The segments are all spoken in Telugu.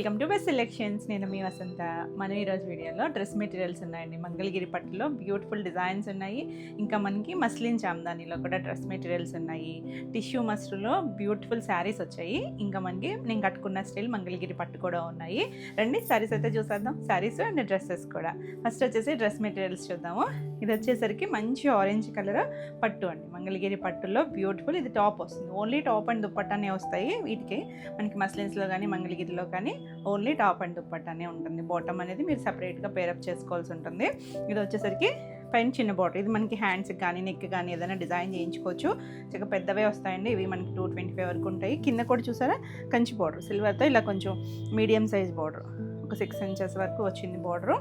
Welcome to best selections. నేను మీ వసంత. మనం ఈరోజు వీడియోలో డ్రెస్ మెటీరియల్స్ ఉన్నాయండి. మంగళగిరి పట్టులో బ్యూటిఫుల్ డిజైన్స్ ఉన్నాయి. ఇంకా మనకి మస్లిన్ జామ్దానీలో కూడా డ్రెస్ మెటీరియల్స్ ఉన్నాయి. టిష్యూ మస్టర్లో బ్యూటిఫుల్ శారీస్ వచ్చాయి. ఇంకా మనకి నేను కట్టుకున్న స్టైల్ మంగళగిరి పట్టు కూడా ఉన్నాయి. రండి శారీస్ అయితే చూసేద్దాం. శారీస్ అండ్ డ్రెస్సెస్ కూడా. ఫస్ట్ వచ్చేసి డ్రెస్ మెటీరియల్స్ చూద్దాము. ఇది వచ్చేసరికి మంచి ఆరెంజ్ కలర్ పట్టు అండి. మంగళగిరి పట్టులో బ్యూటిఫుల్. ఇది టాప్ వస్తుంది. ఓన్లీ టాప్ అండ్ దుప్పట్టానే వస్తాయి వీటికి. మనకి మస్లిన్స్లో కానీ మంగళగిరిలో కానీ ఓన్లీ టాప్ అండ్ దుప్పట్టానే ఉంటుంది. బాటమ్ అనేది మీరు సపరేట్గా పేరప్ చేసుకోవాల్సి ఉంటుంది. ఇది వచ్చేసరికి పైన చిన్న బార్డర్. ఇది మనకి హ్యాండ్స్కి కానీ నెక్ కానీ ఏదైనా డిజైన్ చేయించుకోవచ్చు. చాలా పెద్దవే వస్తాయండి. ఇవి మనకి 225 వరకు ఉంటాయి. కింద కూడా చూసారా కంచి బార్డర్ సిల్వర్తో ఇలా కొంచెం మీడియం సైజ్ బార్డర్, ఒక 6 ఇంచెస్ వరకు వచ్చింది బార్డరు.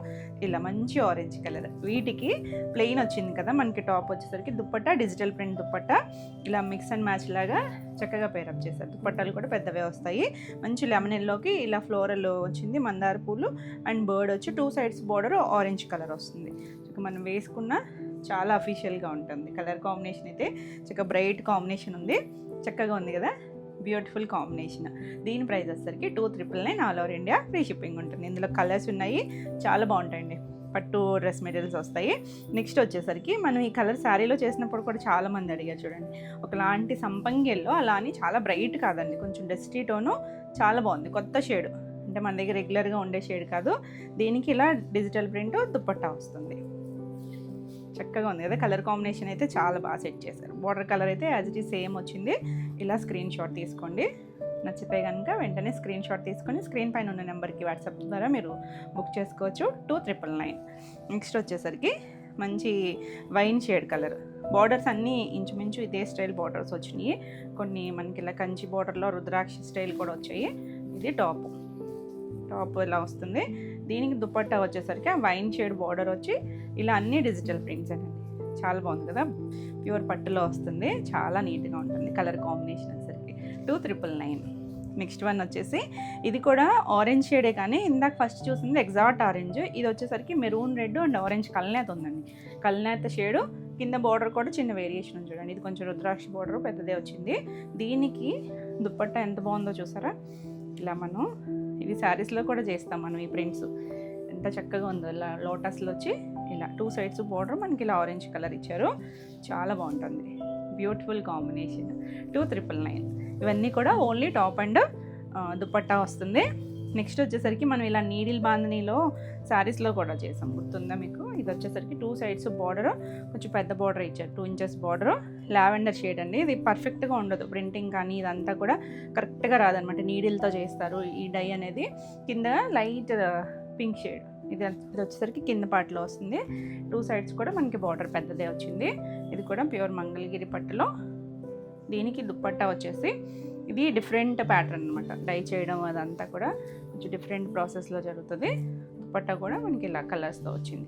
ఇలా మంచి ఆరెంజ్ కలర్. వీటికి ప్లెయిన్ వచ్చింది కదా మనకి. టాప్ వచ్చేసరికి దుప్పట్టా డిజిటల్ ప్రింట్ దుప్పట్టా ఇలా మిక్స్ అండ్ మ్యాచ్ లాగా చక్కగా పేరప్ చేశారు. దుప్పట్టాలు కూడా పెద్దవే వస్తాయి. మంచి లెమన్ ఎల్లోకి ఇలా ఫ్లోరల్ వచ్చింది, మందార పూలు అండ్ బర్డ్ వచ్చి 2 సైడ్స్ బార్డర్ ఆరెంజ్ కలర్ వస్తుంది. మనం వేసుకున్న చాలా అఫీషియల్గా ఉంటుంది. కలర్ కాంబినేషన్ అయితే చక్కగా బ్రైట్ కాంబినేషన్ ఉంది. చక్కగా ఉంది కదా, బ్యూటిఫుల్ కాంబినేషన్. దీని ప్రైస్ వచ్చేసరికి 299 all over India free shipping ఉంటుంది. ఇందులో కలర్స్ ఉన్నాయి, చాలా బాగుంటాయండి. పట్టు డ్రెస్ మెటీరియల్స్ వస్తాయి. నెక్స్ట్ వచ్చేసరికి మనం ఈ కలర్ శారీలో చేసినప్పుడు కూడా చాలామంది అడిగారు చూడండి. ఒకలాంటి సంపంగిల్లో అలా అని చాలా బ్రైట్ కాదండి, కొంచెం డస్టీ టోను. చాలా బాగుంది, కొత్త షేడ్. అంటే మన దగ్గర రెగ్యులర్గా ఉండే షేడ్ కాదు. దీనికి ఇలా డిజిటల్ ప్రింట్ దుప్పట్టా వస్తుంది. చక్కగా ఉంది కదా. కలర్ కాంబినేషన్ అయితే చాలా బాగా సెట్ చేశారు. బార్డర్ కలర్ అయితే యాజ్ ఇట్ ఈజ్ సేమ్ వచ్చింది. ఇలా స్క్రీన్ షాట్ తీసుకోండి. నచ్చితే కనుక వెంటనే స్క్రీన్ షాట్ తీసుకొని స్క్రీన్ పైన ఉన్న నెంబర్కి వాట్సాప్ ద్వారా మీరు బుక్ చేసుకోవచ్చు. 299. నెక్స్ట్ వచ్చేసరికి మంచి వైన్ షేడ్ కలర్. బార్డర్స్ అన్నీ ఇంచుమించు ఇదే స్టైల్ బార్డర్స్ వచ్చినాయి. కొన్ని మనకి ఇలా కంచి బార్డర్లో రుద్రాక్ష స్టైల్ కూడా వచ్చాయి. ఇది టాప్ ఇలా వస్తుంది. దీనికి దుపట్టా వచ్చేసరికి ఆ వైన్ షేడ్ బార్డర్ వచ్చి ఇలా అన్ని డిజిటల్ ప్రింట్స్ అండి. చాలా బాగుంది కదా, ప్యూర్ పట్టులో వస్తుంది. చాలా నీట్గా ఉంటుంది. కలర్ కాంబినేషన్ వచ్చేసరికి 299. నెక్స్ట్ వన్ వచ్చేసి ఇది కూడా ఆరెంజ్ షేడే, కానీ ఇందాక ఫస్ట్ చూసింది ఎగ్జాక్ట్ ఆరెంజ్. ఇది వచ్చేసరికి మెరూన్ రెడ్ అండ్ ఆరెంజ్ కల్నేత ఉందండి. కల్నేత షేడు. కింద బార్డర్ కూడా చిన్న వేరియేషన్ ఉంది చూడండి. ఇది కొంచెం రుద్రాక్ష బార్డర్ పెద్దదే వచ్చింది. దీనికి దుపట్టా ఎంత బాగుందో చూసారా. ఇలా మనం ఇది శారీస్లో కూడా చేస్తాం మనం. ఈ ప్రింట్స్ ఎంత చక్కగా ఉందో. ఇలా లోటస్లో వచ్చి ఇలా 2 సైడ్స్ బార్డర్ మనకి ఇలా ఆరెంజ్ కలర్ ఇచ్చారు. చాలా బాగుంటుంది. Beautiful combination. 299. ఇవన్నీ కూడా ఓన్లీ టాప్ అండ్ దుపట్టా వస్తుంది. నెక్స్ట్ వచ్చేసరికి మనం ఇలా నీడిల్ బాంధనీలో శారీస్లో కూడా చేసాం, గుర్తుందా మీకు. ఇది వచ్చేసరికి 2 సైడ్స్ బార్డర్, కొంచెం పెద్ద బార్డర్ ఇచ్చారు. 2 ఇంచెస్ బార్డర్. లావెండర్ షేడ్ అండి. ఇది పర్ఫెక్ట్గా ఉండదు, ప్రింటింగ్ కానీ ఇదంతా కూడా కరెక్ట్గా రాదనమాట. నీడిల్తో చేస్తారు ఈ డై అనేది. కింద లైట్ పింక్ షేడ్. ఇది వచ్చేసరికి కింద పార్ట్లో వస్తుంది. 2 సైడ్స్ కూడా మనకి బార్డర్ పెద్దదే వచ్చింది. ఇది కూడా ప్యూర్ మంగళగిరి పట్టులో. దీనికి దుప్పట్టా వచ్చేసి ఇది డిఫరెంట్ ప్యాటర్న్ అనమాట. డై చేయడం అదంతా కూడా కొంచెం డిఫరెంట్ ప్రాసెస్లో జరుగుతుంది. దుప్పట్టా కూడా మనకి ఇలా కలర్స్తో వచ్చింది.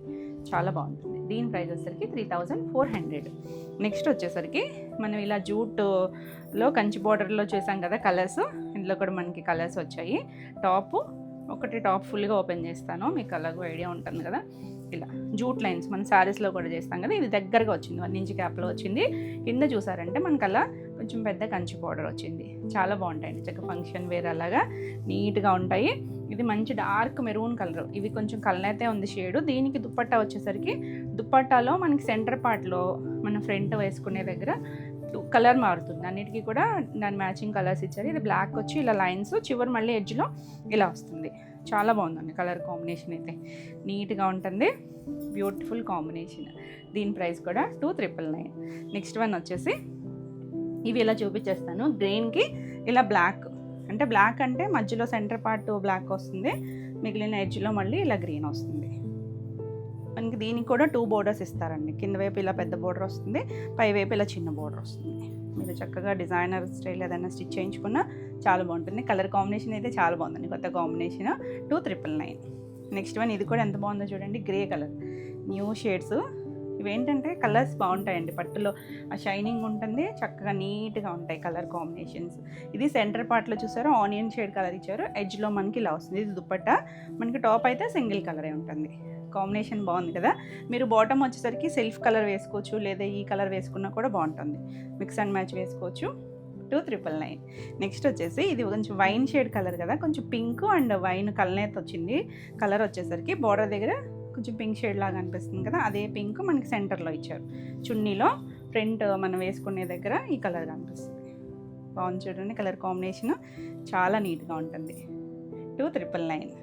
చాలా బాగుంటుంది. దీని ప్రైస్ వచ్చేసరికి 3400. నెక్స్ట్ వచ్చేసరికి మనం ఇలా జూట్లో కంచి బార్డర్లో చేసాం కదా కలర్స్. ఇందులో కూడా మనకి కలర్స్ వచ్చాయి. టాప్ ఫుల్గా ఓపెన్ చేస్తాను, మీకు అలాగూ ఐడియా ఉంటుంది కదా. ఇలా జూట్ లైన్స్ మన శారీస్లో కూడా చేస్తాం కదా. ఇది దగ్గరగా వచ్చింది, 1 ఇంచ్ గ్యాప్లో వచ్చింది. కింద చూసారంటే మనకు అలా కొంచెం పెద్ద కంచి బార్డర్ వచ్చింది. చాలా బాగుంటాయండి. చక్కగా ఫంక్షన్ వేర్ అలాగా నీట్గా ఉంటాయి. ఇది మంచి డార్క్ మెరూన్ కలర్. ఇవి కొంచెం కలనైతే ఉంది షేడు. దీనికి దుప్పట్టా వచ్చేసరికి దుప్పట్టాలో మనకి సెంటర్ పార్ట్లో మన ఫ్రంట్ వేసుకునే దగ్గర కలర్ మారుతుంది. అన్నిటికీ కూడా దాని మ్యాచింగ్ కలర్స్ ఇచ్చారు. ఇది బ్లాక్ వచ్చి ఇలా లైన్స్, చివరి మళ్ళీ ఎడ్జ్లో ఇలా వస్తుంది. చాలా బాగుందండి కలర్ కాంబినేషన్ అయితే. నీట్గా ఉంటుంది. Beautiful combination. దీని ప్రైస్ కూడా 299. నెక్స్ట్ వన్ వచ్చేసి ఇవి ఇలా చూపించేస్తాను. గ్రీన్కి ఇలా బ్లాక్, అంటే బ్లాక్ అంటే మధ్యలో సెంటర్ పార్ట్ బ్లాక్ వస్తుంది, మిగిలిన ఎడ్జ్లో మళ్ళీ ఇలా గ్రీన్ వస్తుంది. మనకి దీనికి కూడా 2 బోర్డర్స్ ఇస్తారండి. కింద వైపు ఇలా పెద్ద బోర్డర్ వస్తుంది, పై వైపు ఇలా చిన్న బోర్డర్ వస్తుంది. మీరు చక్కగా డిజైనర్ స్టైల్ ఏదైనా స్టిచ్ చేయించుకున్నా చాలా బాగుంటుంది. కలర్ కాంబినేషన్ అయితే చాలా బాగుందండి, కొత్త కాంబినేషన్. 299. నెక్స్ట్ వన్ ఇది కూడా ఎంత బాగుందో చూడండి. Grey colour, new shades. ఇవేంటంటే కలర్స్ బాగుంటాయండి. పట్టులో ఆ షైనింగ్ ఉంటుంది, చక్కగా నీట్గా ఉంటాయి కలర్ కాంబినేషన్స్. ఇది సెంటర్ పార్ట్లో చూసారో ఆనియన్ షేడ్ కలర్ ఇచ్చారు. ఎడ్జ్లో మనకి ఇలా వస్తుంది. ఇది దుపట్టా. మనకి టాప్ అయితే సింగిల్ కలరే ఉంటుంది. కాంబినేషన్ బాగుంది కదా. మీరు బాటమ్ వచ్చేసరికి సెల్ఫ్ కలర్ వేసుకోవచ్చు, లేదా ఈ కలర్ వేసుకున్నా కూడా బాగుంటుంది. మిక్స్ అండ్ మ్యాచ్ వేసుకోవచ్చు. 2,999. నెక్స్ట్ వచ్చేసి ఇది కొంచెం వైన్ షేడ్ కలర్ కదా, కొంచెం పింక్ అండ్ వైన్ కలనేత వచ్చింది. కలర్ వచ్చేసరికి బార్డర్ దగ్గర కొంచెం పింక్ షేడ్ లాగా అనిపిస్తుంది కదా, అదే పింక్ మనకి సెంటర్లో ఇచ్చారు. చున్నీలో ఫ్రంట్ మనం వేసుకునే దగ్గర ఈ కలర్ కనిపిస్తుంది. బాగుంది చూడండి, కలర్ కాంబినేషన్ చాలా నీట్గా ఉంటుంది. 2,999.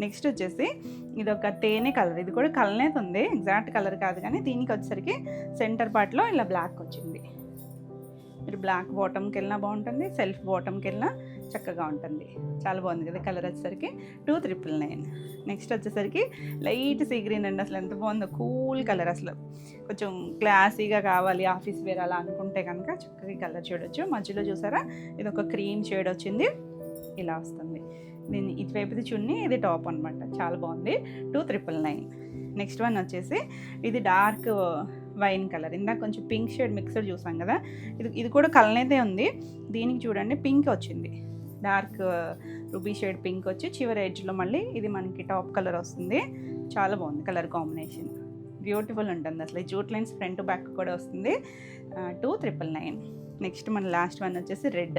నెక్స్ట్ వచ్చేసి ఇది ఒక తేనె కలర్, ఇది కూడా కలనేత ఉంది, ఎగ్జాక్ట్ కలర్ కాదు కానీ దీనికి వచ్చేసరికి సెంటర్ పార్ట్లో ఇలా బ్లాక్ వచ్చింది. మీరు బ్లాక్ బాటమ్కి వెళ్ళినా బాగుంటుంది, సెల్ఫ్ బాటమ్కి వెళ్ళినా చక్కగా ఉంటుంది. చాలా బాగుంది కదా కలర్ వచ్చేసరికి. 2,999. నెక్స్ట్ వచ్చేసరికి లైట్ సీ గ్రీన్ అండి, అసలు ఎంత బాగుందో, కూల్ కలర్. అసలు కొంచెం క్లాసీగా కావాలి ఆఫీస్ వేర్ అలా అనుకుంటే కనుక చక్కగా కలర్ చూడొచ్చు. మధ్యలో చూసారా ఇది ఒక క్రీమ్ షేడ్ వచ్చింది, ఇలా వస్తుంది. దీన్ని ఇటువైపుది చున్నీ, ఇది టాప్ అనమాట. చాలా బాగుంది. 2,999. నెక్స్ట్ వన్ వచ్చేసి ఇది డార్క్ వైన్ కలర్, ఇందాక కొంచెం పింక్ షేడ్ మిక్సర్ చూసాం కదా, ఇది కూడా కలనేదే ఉంది. దీనికి చూడండి పింక్ వచ్చింది, డార్క్ రూబీ షేడ్ పింక్ వచ్చి చివరి ఎడ్జ్లో మళ్ళీ ఇది మనకి టాప్ కలర్ వస్తుంది. చాలా బాగుంది కలర్ కాంబినేషన్, బ్యూటిఫుల్ ఉంటుంది అసలు. ఈ జూట్ లైన్స్ ఫ్రంట్ బ్యాక్ కూడా వస్తుంది. 2,999. నెక్స్ట్ మన లాస్ట్ వన్ వచ్చేసి రెడ్.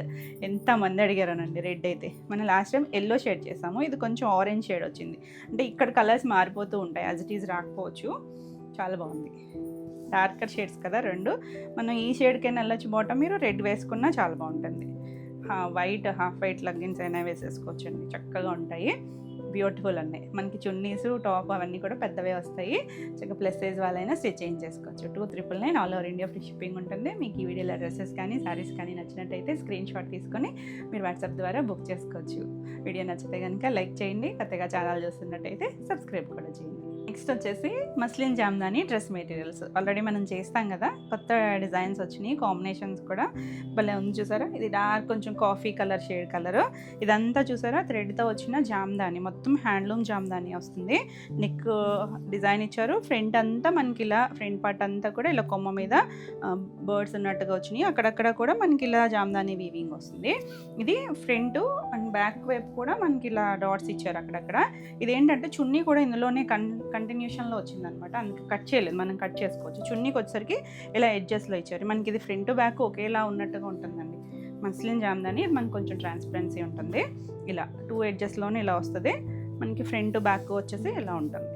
ఎంతమంది అడిగారనండి రెడ్ అయితే. మనం లాస్ట్ టైం ఎల్లో షేడ్ చేసాము, ఇది కొంచెం ఆరెంజ్ షేడ్ వచ్చింది. అంటే ఇక్కడ కలర్స్ మారిపోతూ ఉంటాయి, యాజ్ ఇట్ ఈజ్ రాకపోవచ్చు. చాలా బాగుంది, డార్కర్ షేడ్స్ కదా రెండు. మనం ఈ షేడ్కైనా వెళ్ళొచ్చు బాటమ్, మీరు రెడ్ వేసుకున్నా చాలా బాగుంటుంది. వైట్ హాఫ్ వైట్ లెగ్గిన్స్ అయినా వేసేసుకోవచ్చండి, చక్కగా ఉంటాయి, బ్యూటిఫుల్ ఉన్నాయి. మనకి చున్నీస్ టాప్ అవన్నీ కూడా పెద్దవే వస్తాయి, చక్కగా ప్లస్ సైజ్ వాళ్ళైనా స్టిచ్ చేయించేసుకోవచ్చు. 2,999 all over India free shipping ఉంటుంది. మీకు ఈ వీడియోలో డ్రెస్సెస్ కానీ శారీస్ కానీ నచ్చినట్టయితే స్క్రీన్ షాట్ తీసుకొని మీరు వాట్సాప్ ద్వారా బుక్ చేసుకోవచ్చు. వీడియో నచ్చితే కనుక లైక్ చేయండి, కొత్తగా ఛానల్ చూస్తున్నట్టయితే సబ్స్క్రైబ్ కూడా చేయండి. నెక్స్ట్ వచ్చేసి muslin Jamdani dress materials already మనం చేస్తాం కదా, కొత్త డిజైన్స్ వచ్చినాయి, కాంబినేషన్స్ కూడా భలే ఉంది. చూసారా ఇది డార్క్ కొంచెం కాఫీ కలర్ షేడ్ కలర్, ఇదంతా చూసారా థ్రెడ్తో వచ్చిన జామ్దాని, మొత్తం హ్యాండ్లూమ్ జామ్దాని వస్తుంది. నెక్ డిజైన్ ఇచ్చారు, ఫ్రంట్ అంతా మనకి ఇలా ఫ్రంట్ పార్ట్ అంతా కూడా ఇలా కొమ్మ మీద బర్డ్స్ ఉన్నట్టుగా వచ్చినాయి, అక్కడక్కడ కూడా మనకి ఇలా జామ్దాని వీవింగ్ వస్తుంది. ఇది ఫ్రంట్ అండ్ బ్యాక్ వైపు కూడా మనకి ఇలా డాట్స్ ఇచ్చారు అక్కడక్కడ. ఇదేంటంటే చున్నీ కూడా ఇందులోనే కంటిన్యూషన్లో వచ్చిందనమాట, అందుకే కట్ చేయలేదు, మనం కట్ చేసుకోవచ్చు. చున్నీకి వచ్చేసరికి ఇలా ఎడ్జెస్లో ఇచ్చారు. మనకి ఇది ఫ్రంట్ బ్యాక్ ఒకేలా ఉన్నట్టుగా ఉంటుందండి. మస్లిన్ జామ్దాని మనకు కొంచెం ట్రాన్స్పరెన్సీ ఉంటుంది, ఇలా 2 ఎడ్జెస్లోనే ఇలా వస్తుంది. మనకి ఫ్రంట్ బ్యాక్ వచ్చేసి ఇలా ఉంటుంది.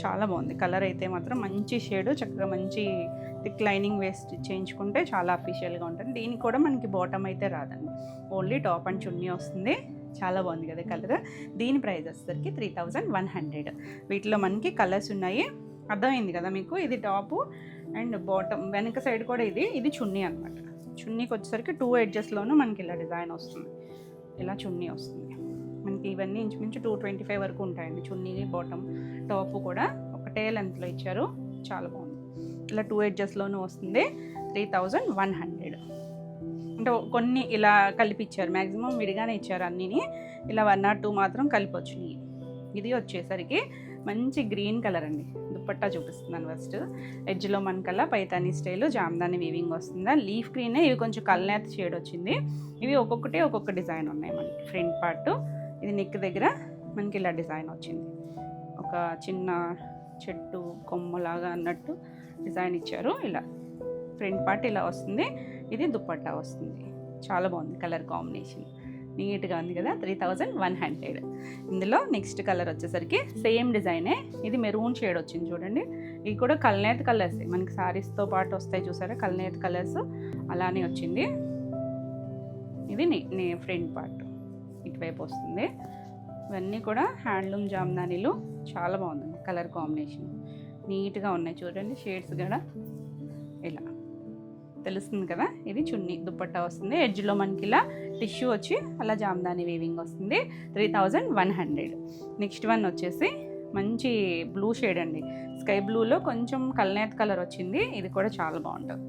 చాలా బాగుంది కలర్ అయితే మాత్రం, మంచి షేడ్, చక్కగా మంచి థిక్ లైనింగ్ వేస్ట్ చేయించుకుంటే చాలా అఫీషియల్గా ఉంటుంది. దీనికి కూడా మనకి బాటమ్ అయితే రాదండి, ఓన్లీ టాప్ అండ్ చున్నీ వస్తుంది. చాలా బాగుంది కదా కలర్. దీని ప్రైస్ వచ్చేసరికి 3,100. వీటిలో మనకి కలర్స్ ఉన్నాయి, అర్థమైంది కదా మీకు. ఇది టాపు అండ్ బాటమ్, వెనక సైడ్ కూడా ఇది చున్నీ అనమాట. చున్నీకి వచ్చేసరికి 2 ఎడ్జెస్లోనూ మనకి ఇలా డిజైన్ వస్తుంది, ఇలా చున్నీ వస్తుంది. మనకి ఇవన్నీ ఇంచుమించు 225 వరకు ఉంటాయండి. చున్నీ బాటమ్ టాపు కూడా ఒకటే లెంత్లో ఇచ్చారు, చాలా బాగుంది. ఇలా 2 ఎడ్జెస్లోనూ వస్తుంది. 3,100. అంటే కొన్ని ఇలా కలిపి ఇచ్చారు, మ్యాక్సిమం విడిగానే ఇచ్చారు అన్నీని, ఇలా 1 or 2 మాత్రం కలిపి వచ్చినాయి. ఇది వచ్చేసరికి మంచి గ్రీన్ కలర్ అండి. దుప్పట్టా చూపిస్తున్నాను ఫస్ట్. ఎడ్జ్లో మనకల్లా పైతానీ స్టైల్ జామ్దాని వీవింగ్ వస్తుందా, లీఫ్ గ్రీనే. ఇవి కొంచెం కల్నేత షేడ్ వచ్చింది. ఇవి ఒక్కొక్కటి ఒక్కొక్క డిజైన్ ఉన్నాయి మనకి. ఫ్రంట్ పార్ట్ ఇది నెక్ దగ్గర మనకి ఇలా డిజైన్ వచ్చింది, ఒక చిన్న చెట్టు కొమ్మలాగా అన్నట్టు డిజైన్ ఇచ్చారు. ఇలా ఫ్రంట్ పార్ట్ ఇలా వస్తుంది, ఇది దుప్పట్టా వస్తుంది. చాలా బాగుంది కలర్ కాంబినేషన్, నీట్గా ఉంది కదా. 3,100. ఇందులో నెక్స్ట్ కలర్ వచ్చేసరికి సేమ్ డిజైనే, ఇది మెరూన్ షేడ్ వచ్చింది చూడండి. ఇది కూడా కల్నేత కలర్స్ మనకి శారీస్తో పాటు వస్తాయి చూసారా, కల్నేత కలర్స్ అలానే వచ్చింది. ఇది ఫ్రంట్ పార్ట్ ఇటువైపు వస్తుంది. ఇవన్నీ కూడా హ్యాండ్లూమ్ జామ్దానీలు, చాలా బాగుంది కలర్ కాంబినేషన్, నీట్గా ఉన్నాయి చూడండి. షేడ్స్ కూడా ఇలా తెలుస్తుంది కదా. ఇది చున్నీ దుప్పట్టా వస్తుంది, ఎడ్జ్లో మనకి ఇలా టిష్యూ వచ్చి అలా జామ్దాని వీవింగ్ వస్తుంది. 3,100. నెక్స్ట్ వన్ వచ్చేసి మంచి బ్లూ షేడ్ అండి, స్కై బ్లూలో కొంచెం కల్నేత కలర్ వచ్చింది. ఇది కూడా చాలా బాగుంటుంది.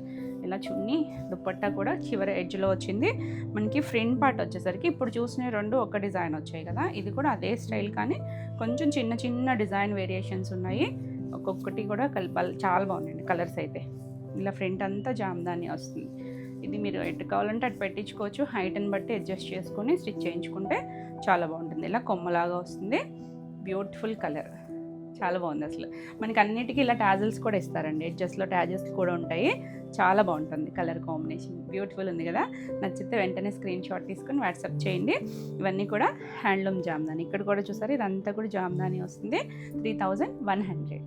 ఇలా చున్నీ దుప్పట్టా కూడా చివరి ఎడ్జ్లో వచ్చింది. మనకి ఫ్రంట్ పార్ట్ వచ్చేసరికి ఇప్పుడు చూసిన 2 ఒక డిజైన్ వచ్చాయి కదా, ఇది కూడా అదే స్టైల్ కానీ కొంచెం చిన్న చిన్న డిజైన్ వేరియేషన్స్ ఉన్నాయి. ఒక్కొక్కటి కూడా కలపాలి, చాలా బాగుందండి కలర్స్ అయితే. ఇలా ఫ్రంట్ అంతా జామ్దాని వస్తుంది. ఇది మీరు ఎటు కావాలంటే అటు పెట్టించుకోవచ్చు, హైట్ని బట్టి అడ్జస్ట్ చేసుకొని స్టిచ్ చేయించుకుంటే చాలా బాగుంటుంది. ఇలా కొమ్మలాగా వస్తుంది, బ్యూటిఫుల్ కలర్, చాలా బాగుంది అసలు. మనకి అన్నిటికీ ఇలా టాజిల్స్ కూడా ఇస్తారండి, ఎడ్జెస్లో టాజిల్స్ కూడా ఉంటాయి, చాలా బాగుంటుంది కలర్ కాంబినేషన్, బ్యూటిఫుల్ ఉంది కదా. నచ్చితే వెంటనే స్క్రీన్ షాట్ తీసుకొని వాట్సాప్ చేయండి. ఇవన్నీ కూడా హ్యాండ్లూమ్ జామ్దాని. ఇక్కడ కూడా చూసారు, ఇదంతా కూడా జామ్దాని వస్తుంది. 3100.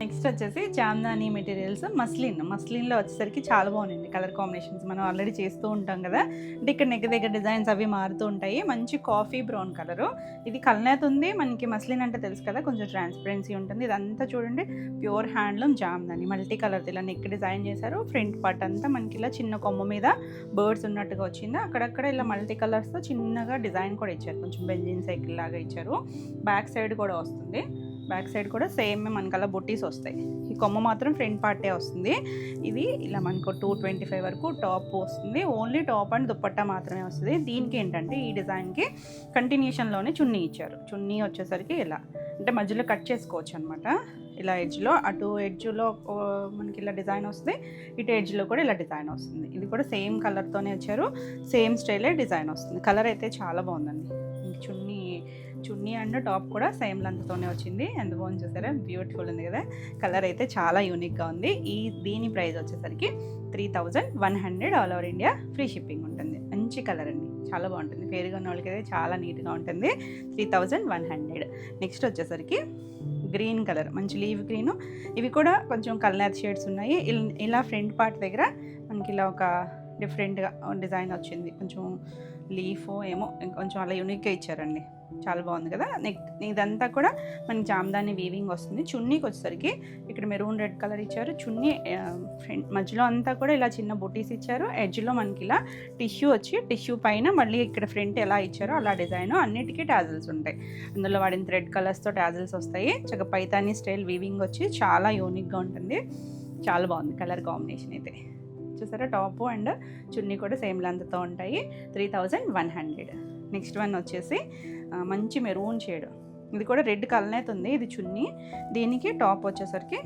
నెక్స్ట్ వచ్చేసి జామ్దాని మెటీరియల్స్ మస్లిన్లో వచ్చేసరికి చాలా బాగుంది కలర్ కాంబినేషన్స్. మనం ఆల్రెడీ చేస్తూ ఉంటాం కదా. అంటే ఇక్కడ నెక్ దగ్గర డిజైన్స్ అవి మారుతూ ఉంటాయి. మంచి కాఫీ బ్రౌన్ కలరు. ఇది కల్నేత ఉంది. మనకి మస్లిన్ అంటే తెలుసు కదా, కొంచెం ట్రాన్స్పరెన్సీ ఉంటుంది. ఇదంతా చూడండి pure handloom Jamdani. Multi colour ఇలా నెక్ డిజైన్ చేశారు. ఫ్రంట్ పార్ట్ అంతా మనకి ఇలా చిన్న కొమ్మ మీద బర్డ్స్ ఉన్నట్టుగా వచ్చింది. అక్కడక్కడ ఇలా మల్టీ కలర్స్తో చిన్నగా డిజైన్ కూడా ఇచ్చారు. కొంచెం బెంజిన్ సైకిల్ లాగా ఇచ్చారు. బ్యాక్ సైడ్ కూడా వస్తుంది. బ్యాక్ సైడ్ కూడా సేమ్ మనకు అలా బుట్టీస్ వస్తాయి. ఈ కొమ్మ మాత్రం ఫ్రంట్ పార్టే వస్తుంది. ఇది ఇలా మనకు 225 వరకు టాప్ వస్తుంది. ఓన్లీ టాప్ అండ్ దుపట్టా మాత్రమే వస్తుంది. దీనికి ఏంటంటే ఈ డిజైన్కి కంటిన్యూషన్లోనే చున్నీ ఇచ్చారు. చున్నీ వచ్చేసరికి ఇలా అంటే మధ్యలో కట్ చేసుకోవచ్చు అనమాట. ఇలా ఎడ్జ్లో, అటు ఎడ్జ్లో మనకి ఇలా డిజైన్ వస్తుంది, ఇటు ఎడ్జ్లో కూడా ఇలా డిజైన్ వస్తుంది. ఇది కూడా సేమ్ కలర్తోనే వచ్చారు. సేమ్ స్టైలే డిజైన్ వస్తుంది. కలర్ అయితే చాలా బాగుందండి. చున్నీ అండ్ టాప్ కూడా సేమ్ లెంత్తోనే వచ్చింది. ఎంత బాగుంది చూసారా, బ్యూటిఫుల్ ఉంది కదా. కలర్ అయితే చాలా యూనిక్గా ఉంది. దీని ప్రైస్ వచ్చేసరికి 3100 all over India, free shipping ఉంటుంది. మంచి కలర్ అండి, చాలా బాగుంటుంది. ఫేర్గా ఉన్న వాళ్ళకి అయితే చాలా నీట్గా ఉంటుంది. 3100. నెక్స్ట్ వచ్చేసరికి గ్రీన్ కలర్, మంచి లీవ్ గ్రీను. ఇవి కూడా కొంచెం కలర్ షేడ్స్ ఉన్నాయి. ఇలా ఫ్రంట్ పార్ట్ దగ్గర మనకి ఇలా ఒక డిఫరెంట్గా డిజైన్ వచ్చింది. కొంచెం లీఫ్ ఏమో కొంచెం అలా యూనిక్గా ఇచ్చారండి. చాలా బాగుంది కదా. ఇదంతా కూడా మనకి జామ్దాని వీవింగ్ వస్తుంది. చున్నీకి వచ్చేసరికి ఇక్కడ మెరూన్ రెడ్ కలర్ ఇచ్చారు. చున్నీ ఫ్రంట్ మధ్యలో అంతా కూడా ఇలా చిన్న బుటీస్ ఇచ్చారు. ఎడ్జ్లో మనకి ఇలా టిష్యూ వచ్చి, టిష్యూ పైన మళ్ళీ ఇక్కడ ఫ్రంట్ ఎలా ఇచ్చారో అలా డిజైన్. అన్నిటికీ టాజిల్స్ ఉంటాయి. అందులో వాడిన థ్రెడ్ కలర్స్తో టాజిల్స్ వస్తాయి. చక్కగా పైతానీ స్టైల్ వీవింగ్ వచ్చి చాలా యూనిక్గా ఉంటుంది. చాలా బాగుంది కలర్ కాంబినేషన్ అయితే. చూసారా, టాప్ అండ్ చున్నీ కూడా సేమ్ లెంత్తో ఉంటాయి. 3100. నెక్స్ట్ వన్ వచ్చేసి మంచి మెరూన్ షేడ్. ఇది కూడా రెడ్ కలర్ ఉంది. ఇది చున్నీ, దీనికి టాప్ వచ్చేసరికి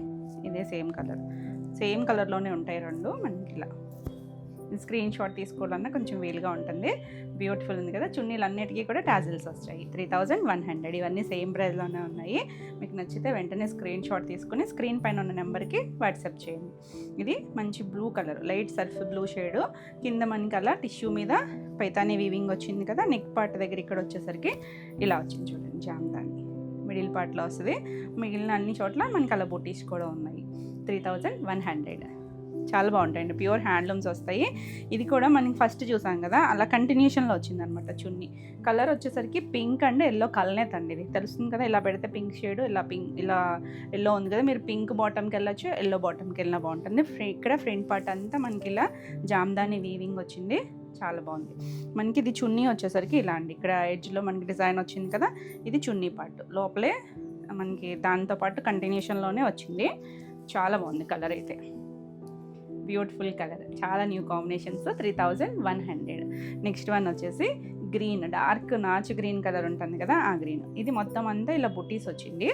ఇదే సేమ్ కలర్లోనే ఉంటాయి రెండు. మనకి ఇలా స్క్రీన్ షాట్ తీసుకోవాలన్నా కొంచెం వీలుగా ఉంటుంది. బ్యూటిఫుల్ ఉంది కదా. చున్నీలు అన్నిటికీ కూడా టాజిల్స్ వస్తాయి. 3100. ఇవన్నీ సేమ్ ప్రైస్లోనే ఉన్నాయి. మీకు నచ్చితే వెంటనే స్క్రీన్ షాట్ తీసుకుని స్క్రీన్ పైన ఉన్న నెంబర్కి వాట్సాప్ చేయండి. ఇది మంచి blue colour, light Surf blue shade. కింద మనకి అలా టిష్యూ మీద పైతానీ వీవింగ్ వచ్చింది కదా. నెక్ పార్ట్ దగ్గర ఇక్కడ వచ్చేసరికి ఇలా వచ్చింది చూడండి, జామ్దాని మిడిల్ పార్ట్లో వస్తుంది. మిగిలిన అన్ని చోట్ల మనకి అలా బుటీస్ కూడా ఉన్నాయి. 3100. చాలా బాగుంటాయండి, ప్యూర్ హ్యాండ్లూమ్స్ వస్తాయి. ఇది కూడా మనకి ఫస్ట్ చూసాం కదా, అలా కంటిన్యూషన్లో వచ్చిందనమాట. చున్నీ కలర్ వచ్చేసరికి పింక్ అండ్ ఎల్లో కలనేత అండి. ఇది తెలుస్తుంది కదా, ఇలా పెడితే పింక్ షేడ్, ఇలా ఎల్లో ఉంది కదా. మీరు పింక్ బాటమ్కి వెళ్ళొచ్చు, ఎల్లో బాటమ్కి వెళ్ళినా బాగుంటుంది. ఇక్కడ ఫ్రంట్ పార్ట్ అంతా మనకి ఇలా జామ్దాని వీవింగ్ వచ్చింది. చాలా బాగుంది. మనకి ఇది చున్నీ వచ్చేసరికి ఇలా అండి. ఇక్కడ ఎడ్జ్లో మనకి డిజైన్ వచ్చింది కదా, ఇది చున్నీ పార్ట్. లోపలే మనకి దాంతోపాటు కంటిన్యూషన్లోనే వచ్చింది. చాలా బాగుంది కలర్ అయితే, బ్యూటిఫుల్ కలర్. చాలా న్యూ కాంబినేషన్స్. 3100. నెక్స్ట్ వన్ వచ్చేసి గ్రీన్, డార్క్ నాచు గ్రీన్ కలర్ ఉంటుంది కదా, ఆ గ్రీన్. ఇది మొత్తం అంతా ఇలా బుటీస్ వచ్చింది,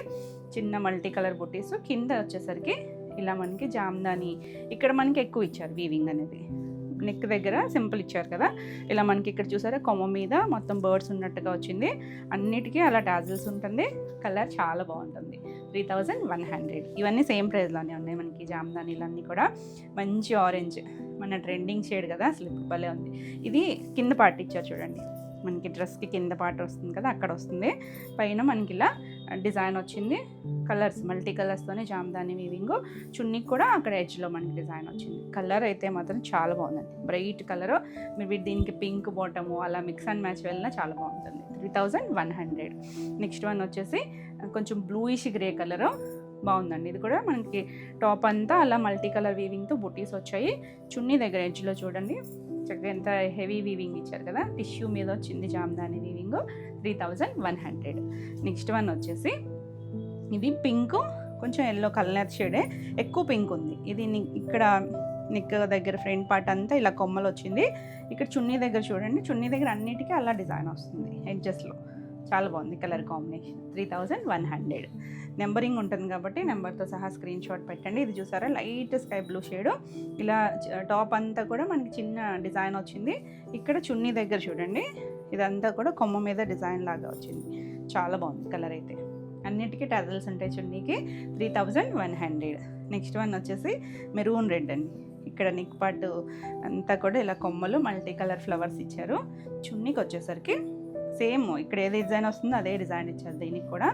చిన్న మల్టీ కలర్ బుటీస్. కింద వచ్చేసరికి ఇలా మనకి జామ్దాని, ఇక్కడ మనకి ఎక్కువ ఇచ్చారు వీవింగ్ అనేది. నెక్ దగ్గర సింపుల్ ఇచ్చారు కదా, ఇలా మనకి ఇక్కడ చూసారా కొమ్మ మీద మొత్తం బర్డ్స్ ఉన్నట్టుగా వచ్చింది. అన్నిటికీ అలా టాజిల్స్ ఉంటుంది. కలర్ చాలా బాగుంటుంది. 3100. ఇవన్నీ సేమ్ ప్రైస్లోనే ఉన్నాయి మనకి జామ్దానీలు అన్నీ కూడా. మంచి ఆరెంజ్, మన ట్రెండింగ్ షేడ్ కదా, అసలు భలే ఉంది. ఇది కింద పార్ట్ ఇచ్చారు చూడండి, మనకి డ్రెస్కి కింద పార్ట్ వస్తుంది కదా, అక్కడ వస్తుంది. పైన మనకి ఇలా డిజైన్ వచ్చింది. కలర్స్ మల్టీ కలర్స్తోనే జామ్దాని వీవింగ్. చున్నీకి కూడా అక్కడ ఎడ్జ్లో మనకి డిజైన్ వచ్చింది. కలర్ అయితే మాత్రం చాలా బాగుందండి, బ్రైట్ కలరు. మీరు దీనికి పింక్ బాటము అలా మిక్స్ అండ్ మ్యాచ్ వెళ్ళినా చాలా బాగుంటుంది. 3100. నెక్స్ట్ వన్ వచ్చేసి కొంచెం బ్లూయిష్ గ్రే కలరు, బాగుందండి. ఇది కూడా మనకి టాప్ అంతా అలా మల్టీ కలర్ వీవింగ్తో బుటీస్ వచ్చాయి. చున్నీ దగ్గర ఎడ్జ్లో చూడండి చక్కగా ఎంత హెవీ వీవింగ్ ఇచ్చారు కదా, టిష్యూ మీద వచ్చింది జామ్దాని వీవింగ్. 3100. నెక్స్ట్ వన్ వచ్చేసి ఇది పింక్, కొంచెం ఎల్లో కలర్ షేడే, ఎక్కువ పింక్ ఉంది. ఇది ఇక్కడ నెక్ దగ్గర ఫ్రంట్ పార్ట్ అంతా ఇలా కొమ్మలు వచ్చింది. ఇక్కడ చున్నీ దగ్గర చూడండి, చున్నీ దగ్గర అన్నిటికీ అలా డిజైన్ వస్తుంది ఎడ్జెస్లో. చాలా బాగుంది కలర్ కాంబినేషన్. 3100. నెంబరింగ్ ఉంటుంది కాబట్టి నెంబర్తో సహా స్క్రీన్ షాట్ పెట్టండి. ఇది చూసారా లైట్ స్కై బ్లూ షేడు. ఇలా టాప్ అంతా కూడా మనకి చిన్న డిజైన్ వచ్చింది. ఇక్కడ చున్నీ దగ్గర చూడండి, ఇదంతా కూడా కొమ్మ మీద డిజైన్ లాగా వచ్చింది. చాలా బాగుంది కలర్ అయితే. అన్నిటికీ టజల్స్ ఉంటాయి చున్నీకి. 3100. నెక్స్ట్ వన్ వచ్చేసి మెరూన్ రెడ్ అండి. ఇక్కడ నెక్ పార్ట్ అంతా కూడా ఇలా కొమ్మలు మల్టీ కలర్ ఫ్లవర్స్ ఇచ్చారు. చున్నీకి వచ్చేసరికి సేమ్ ఇక్కడ ఏ డిజైన్ వస్తుందో అదే డిజైన్ ఇచ్చారు. దీనికి కూడా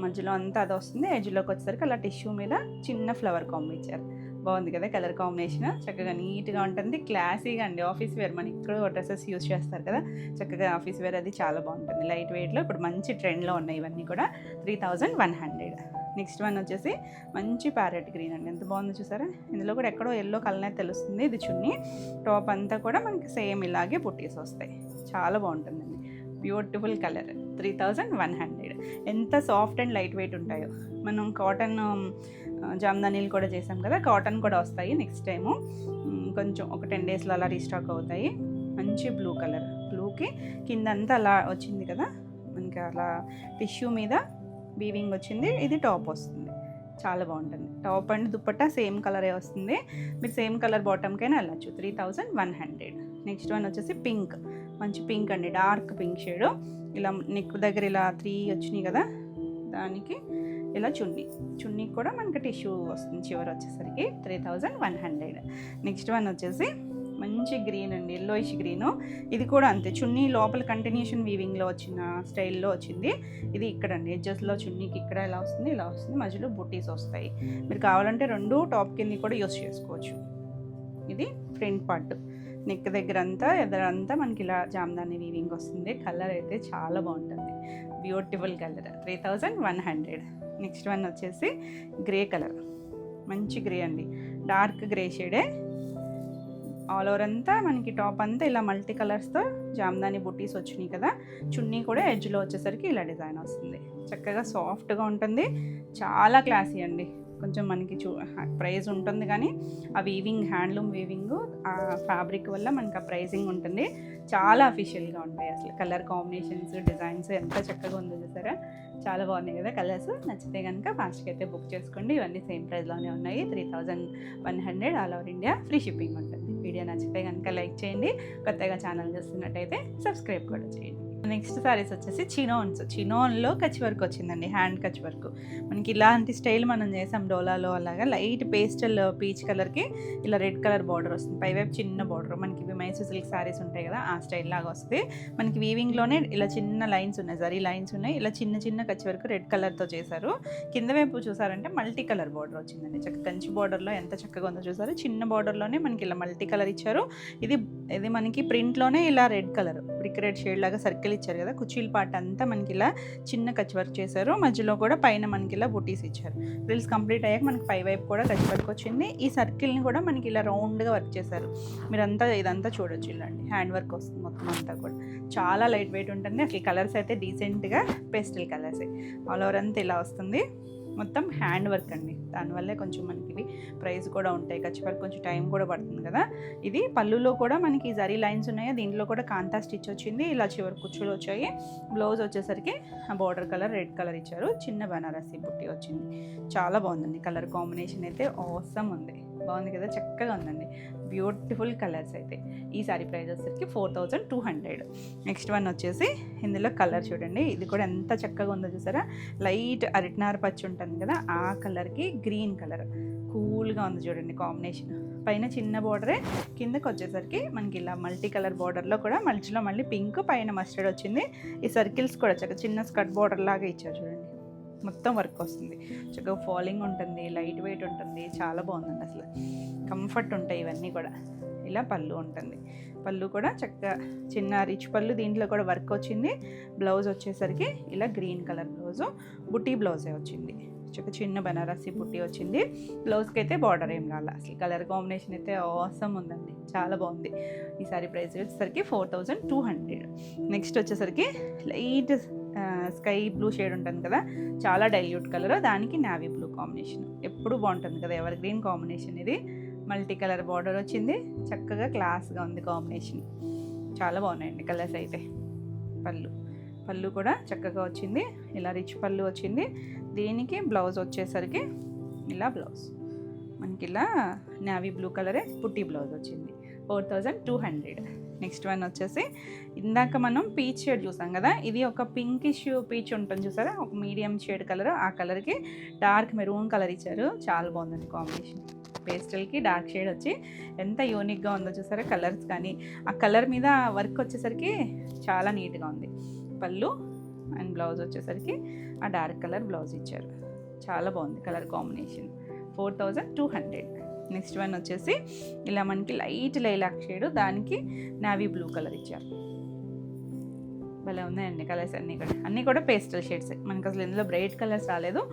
మధ్యలో అంతా అది వస్తుంది. ఎడ్జ్లోకి వచ్చేసరికి అలా టిష్యూ మీద చిన్న ఫ్లవర్ కాంబో ఇచ్చారు. బాగుంది కదా కలర్ కాంబినేషన్, చక్కగా నీట్గా ఉంటుంది, క్లాసీగా అండి. ఆఫీస్ వేర్ మనకి ఇక్కడ డ్రెస్సెస్ యూజ్ చేస్తారు కదా, చక్కగా ఆఫీస్ వేర్ అది చాలా బాగుంటుంది. లైట్ వెయిట్లో ఇప్పుడు మంచి ట్రెండ్లో ఉన్నాయి ఇవన్నీ కూడా. 3100. నెక్స్ట్ వన్ వచ్చేసి మంచి ప్యారెట్ గ్రీన్ అండి, ఎంత బాగుందో చూసారా. ఇందులో కూడా ఎక్కడో ఎల్లో కలర్ అయితే తెలుస్తుంది. ఇది చున్నీ, టాప్ అంతా కూడా మనకి సేమ్ ఇలాగే బుట్టీస్ వస్తాయి. చాలా బాగుంటుందండి, బ్యూటిఫుల్ కలర్. 3100. ఎంత సాఫ్ట్ అండ్ లైట్ వెయిట్ ఉంటాయో. మనం కాటన్ జామ్దానీలు కూడా చేసాం కదా, కాటన్ కూడా వస్తాయి నెక్స్ట్ టైము. కొంచెం ఒక 10 డేస్లో అలా రీస్టాక్ అవుతాయి. మంచి బ్లూ కలర్, బ్లూకి కిందంతా అలా వచ్చింది కదా మనకి, అలా టిష్యూ మీద వీవింగ్ వచ్చింది. ఇది టాప్ వస్తుంది, చాలా బాగుంటుంది. టాప్ అండ్ దుపట్టా సేమ్ కలరే వస్తుంది. మీరు సేమ్ కలర్ బాటమ్కైనా వెళ్ళచ్చు. 3100. నెక్స్ట్ వన్ వచ్చేసి పింక్, మంచి పింక్ అండి, డార్క్ పింక్ షేడు. ఇలా నెక్ దగ్గర ఇలా 3 వచ్చినాయి కదా, దానికి ఇలా చున్నీ కూడా మనకి టిష్యూ వస్తుంది చివరి వచ్చేసరికి. 3100. నెక్స్ట్ వన్ వచ్చేసి మంచి గ్రీన్ అండి, ఎల్లోయిష్ గ్రీను. ఇది కూడా అంతే, చున్నీ లోపల కంటిన్యూషన్ వీవింగ్లో వచ్చిన స్టైల్లో వచ్చింది. ఇది ఇక్కడ అండి ఎడ్జెస్లో చున్నీకి ఇక్కడ ఇలా వస్తుంది, ఇలా వస్తుంది, మధ్యలో బుట్టీస్ వస్తాయి. మీరు కావాలంటే 2 టాప్ కింద కూడా యూస్ చేసుకోవచ్చు. ఇది ఫ్రంట్ పార్ట్, నెక్ దగ్గర అంతా ఎదరంతా మనకి ఇలా జామ్దాని వీవింగ్ వస్తుంది. కలర్ అయితే చాలా బాగుంటుంది, బ్యూటిఫుల్ కలర్. 3100. నెక్స్ట్ వన్ వచ్చేసి గ్రే కలర్, మంచి గ్రే అండి, డార్క్ గ్రే షేడే. ఆల్ ఓవర్ అంతా మనకి టాప్ అంతా ఇలా మల్టీ కలర్స్తో జామ్దాని బుట్టీస్ వచ్చినాయి కదా. చున్నీ కూడా ఎడ్జ్లో వచ్చేసరికి ఇలా డిజైన్ వస్తుంది. చక్కగా సాఫ్ట్గా ఉంటుంది, చాలా క్లాసీ అండి. కొంచెం మనకి ప్రైస్ ఉంటుంది కానీ ఆ వీవింగ్, హ్యాండ్లూమ్ వీవింగ్, ఆ ఫ్యాబ్రిక్ వల్ల మనకి ఆ ప్రైజింగ్ ఉంటుంది. చాలా అఫీషియల్గా ఉంటాయి అసలు. కలర్ కాంబినేషన్స్, డిజైన్స్ ఎంత చక్కగా ఉందో చూసారా, చాలా బాగున్నాయి కదా కలర్స్. నచ్చితే కనుక ఫాస్ట్గా అయితే బుక్ చేసుకోండి. ఇవన్నీ సేమ్ ప్రైస్లోనే ఉన్నాయి. 3100 all over India, free shipping ఉంటుంది. వీడియో నచ్చితే కనుక లైక్ చేయండి, కొత్తగా ఛానల్ చూస్తున్నట్టయితే సబ్స్క్రైబ్ కూడా చేయండి. నెక్స్ట్ సారీస్ వచ్చేసి చినోన్లో కచ్ వర్క్ వచ్చిందండి, హ్యాండ్ కచ్ వర్క్. మనకి ఇలాంటి స్టైల్ మనం చేసాం డోలాలో, అలాగా లైట్ పేస్టల్ పీచ్ కలర్కి ఇలా రెడ్ కలర్ బార్డర్ వస్తుంది. పైవైపు చిన్న బార్డర్, మనకి ఇవి మైసూర్ సిల్క్ సారీస్ ఉంటాయి కదా ఆ స్టైల్ లాగా వస్తుంది. మనకి వీవింగ్లోనే ఇలా చిన్న లైన్స్ ఉన్నాయి, జరీ లైన్స్ ఉన్నాయి. ఇలా చిన్న చిన్న కచ్ వర్క్ రెడ్ కలర్తో చేశారు. కింద వైపు చూసారంటే మల్టీ కలర్ బార్డర్ వచ్చిందండి, చక్క కంచి బార్డర్లో ఎంత చక్కగా ఉందో చూసారు. చిన్న బార్డర్లోనే మనకి ఇలా మల్టీ కలర్ ఇచ్చారు. ఇది మనకి ప్రింట్లోనే ఇలా red colour brick red shade లాగా సర్కిల్ ఇచ్చారు కదా. కుచీల్ పార్ట్ అంతా మనకి ఇలా చిన్న కచ్ వర్క్ చేశారు. మధ్యలో కూడా పైన మనకి ఇలా బుటీస్ ఇచ్చారు. ఫ్రిల్స్ కంప్లీట్ అయ్యాక మనకి పై వైపు కూడా కచ్ వర్క్ వచ్చింది. ఈ సర్కిల్ని కూడా మనకి ఇలా రౌండ్గా వర్క్ చేశారు. మీరంతా ఇదంతా చూడొచ్చు, ఇలాంటి హ్యాండ్ వర్క్ వస్తుంది మొత్తం అంతా కూడా. చాలా లైట్ వెయిట్ ఉంటుంది. అసలు కలర్స్ అయితే డీసెంట్గా పేస్టల్ కలర్సే. ఆల్ ఓవర్ అంతా ఇలా వస్తుంది. మొత్తం హ్యాండ్ వర్క్ అండి, దానివల్లే కొంచెం మనకి ఇవి ప్రైస్ కూడా ఉంటాయి. కచ్ వర్క్ కొంచెం టైం కూడా పడుతుంది కదా. ఇది పళ్ళులో కూడా మనకి జరీ లైన్స్ ఉన్నాయి, దీంట్లో కూడా కాంతా స్టిచ్ వచ్చింది. ఇలా చివరి కుచ్చులు వచ్చాయి. బ్లౌజ్ వచ్చేసరికి బార్డర్ కలర్ రెడ్ కలర్ ఇచ్చారు. చిన్న బనారసి బుట్టి వచ్చింది. చాలా బాగుందండి, కలర్ కాంబినేషన్ అయితే ఆసమ్ ఉంది. బాగుంది కదా, చక్కగా ఉందండి, బ్యూటిఫుల్ కలర్స్ అయితే. ఈ సారీ ప్రైస్ వచ్చేసరికి 4200. నెక్స్ట్ వన్ వచ్చేసి ఇందులో కలర్ చూడండి, ఇది కూడా ఎంత చక్కగా ఉందో చూసారా. లైట్ అరిటినార పచ్చి ఉంటుంది కదా ఆ కలర్కి గ్రీన్ కలర్, కూల్గా ఉంది చూడండి కాంబినేషన్. పైన చిన్న బార్డరే, కిందకి వచ్చేసరికి మనకి ఇలా మల్టీ కలర్ బార్డర్లో కూడా మధ్యలో మళ్ళీ పింక్, పైన మస్టర్డ్ వచ్చింది. ఈ సర్కిల్స్ కూడా చక్కగా చిన్న స్కర్ట్ బార్డర్ లాగా ఇచ్చారు చూడండి. మొత్తం వర్క్ వస్తుంది, చక్కగా ఫాలింగ్ ఉంటుంది, లైట్ వెయిట్ ఉంటుంది, చాలా బాగుందండి అసలు. కంఫర్ట్ ఉంటాయి ఇవన్నీ కూడా. ఇలా పళ్ళు ఉంటుంది, పళ్ళు కూడా చక్కగా చిన్న రిచ్ పళ్ళు, దీంట్లో కూడా వర్క్ వచ్చింది. బ్లౌజ్ వచ్చేసరికి ఇలా గ్రీన్ కలర్ బ్లౌజు, బుటీ బ్లౌజే వచ్చింది. చిన్న బనారసి బుట్టి వచ్చింది. బ్లౌజ్కి అయితే బార్డర్ ఏం రాల. అసలు కలర్ కాంబినేషన్ అయితే ఆసమ్ ఉందండి, చాలా బాగుంది. ఈ సారీ ప్రైస్ వచ్చేసరికి 4200. నెక్స్ట్ వచ్చేసరికి లైట్ స్కై బ్లూ షేడ్ ఉంటుంది కదా, చాలా డైల్యూట్ కలర్, దానికి నావీ బ్లూ కాంబినేషన్ ఎప్పుడు బాగుంటుంది కదా, ఎవర్ గ్రీన్ కాంబినేషన్. ఇది మల్టీ కలర్ బార్డర్ వచ్చింది, చక్కగా క్లాస్గా ఉంది కాంబినేషన్. చాలా బాగున్నాయండి కలర్స్ అయితే. పళ్ళు కూడా చక్కగా వచ్చింది, ఇలా రిచ్ పళ్ళు వచ్చింది. దీనికి బ్లౌజ్ వచ్చేసరికి ఇలా బ్లౌజ్ మనకి ఇలా నావీ బ్లూ కలరే పుట్టి బ్లౌజ్ వచ్చింది. 4200. నెక్స్ట్ వన్ వచ్చేసి ఇందాక మనం పీచ్ షేడ్ చూసాం కదా, ఇది ఒక పింకిష్ పీచ్ ఉంటుంది చూసారా, ఒక మీడియం షేడ్ కలర్. ఆ కలర్కి డార్క్ మెరూన్ కలర్ ఇచ్చారు, చాలా బాగుందండి కాంబినేషన్. పేస్టల్కి డార్క్ షేడ్ వచ్చి ఎంత యూనిక్గా ఉందో చూసారా. కలర్స్ కానీ ఆ కలర్ మీద వర్క్ వచ్చేసరికి చాలా నీట్గా ఉంది. పళ్ళు అండ్ బ్లౌజ్ వచ్చేసరికి ఆ డార్క్ కలర్ బ్లౌజ్ ఇచ్చారు. చాలా బాగుంది కలర్ కాంబినేషన్. 4200. నెక్స్ట్ వన్ వచ్చేసి ఇలా మనకి లైట్ లైలాక్ షేడ్, దానికి నావీ బ్లూ కలర్ ఇచ్చారు. భలే ఉన్నాయండి కలర్స్ అన్నీ కూడా పేస్టల్ షేడ్స్. మనకు అసలు ఇందులో బ్రైట్ కలర్స్ రాలేదు.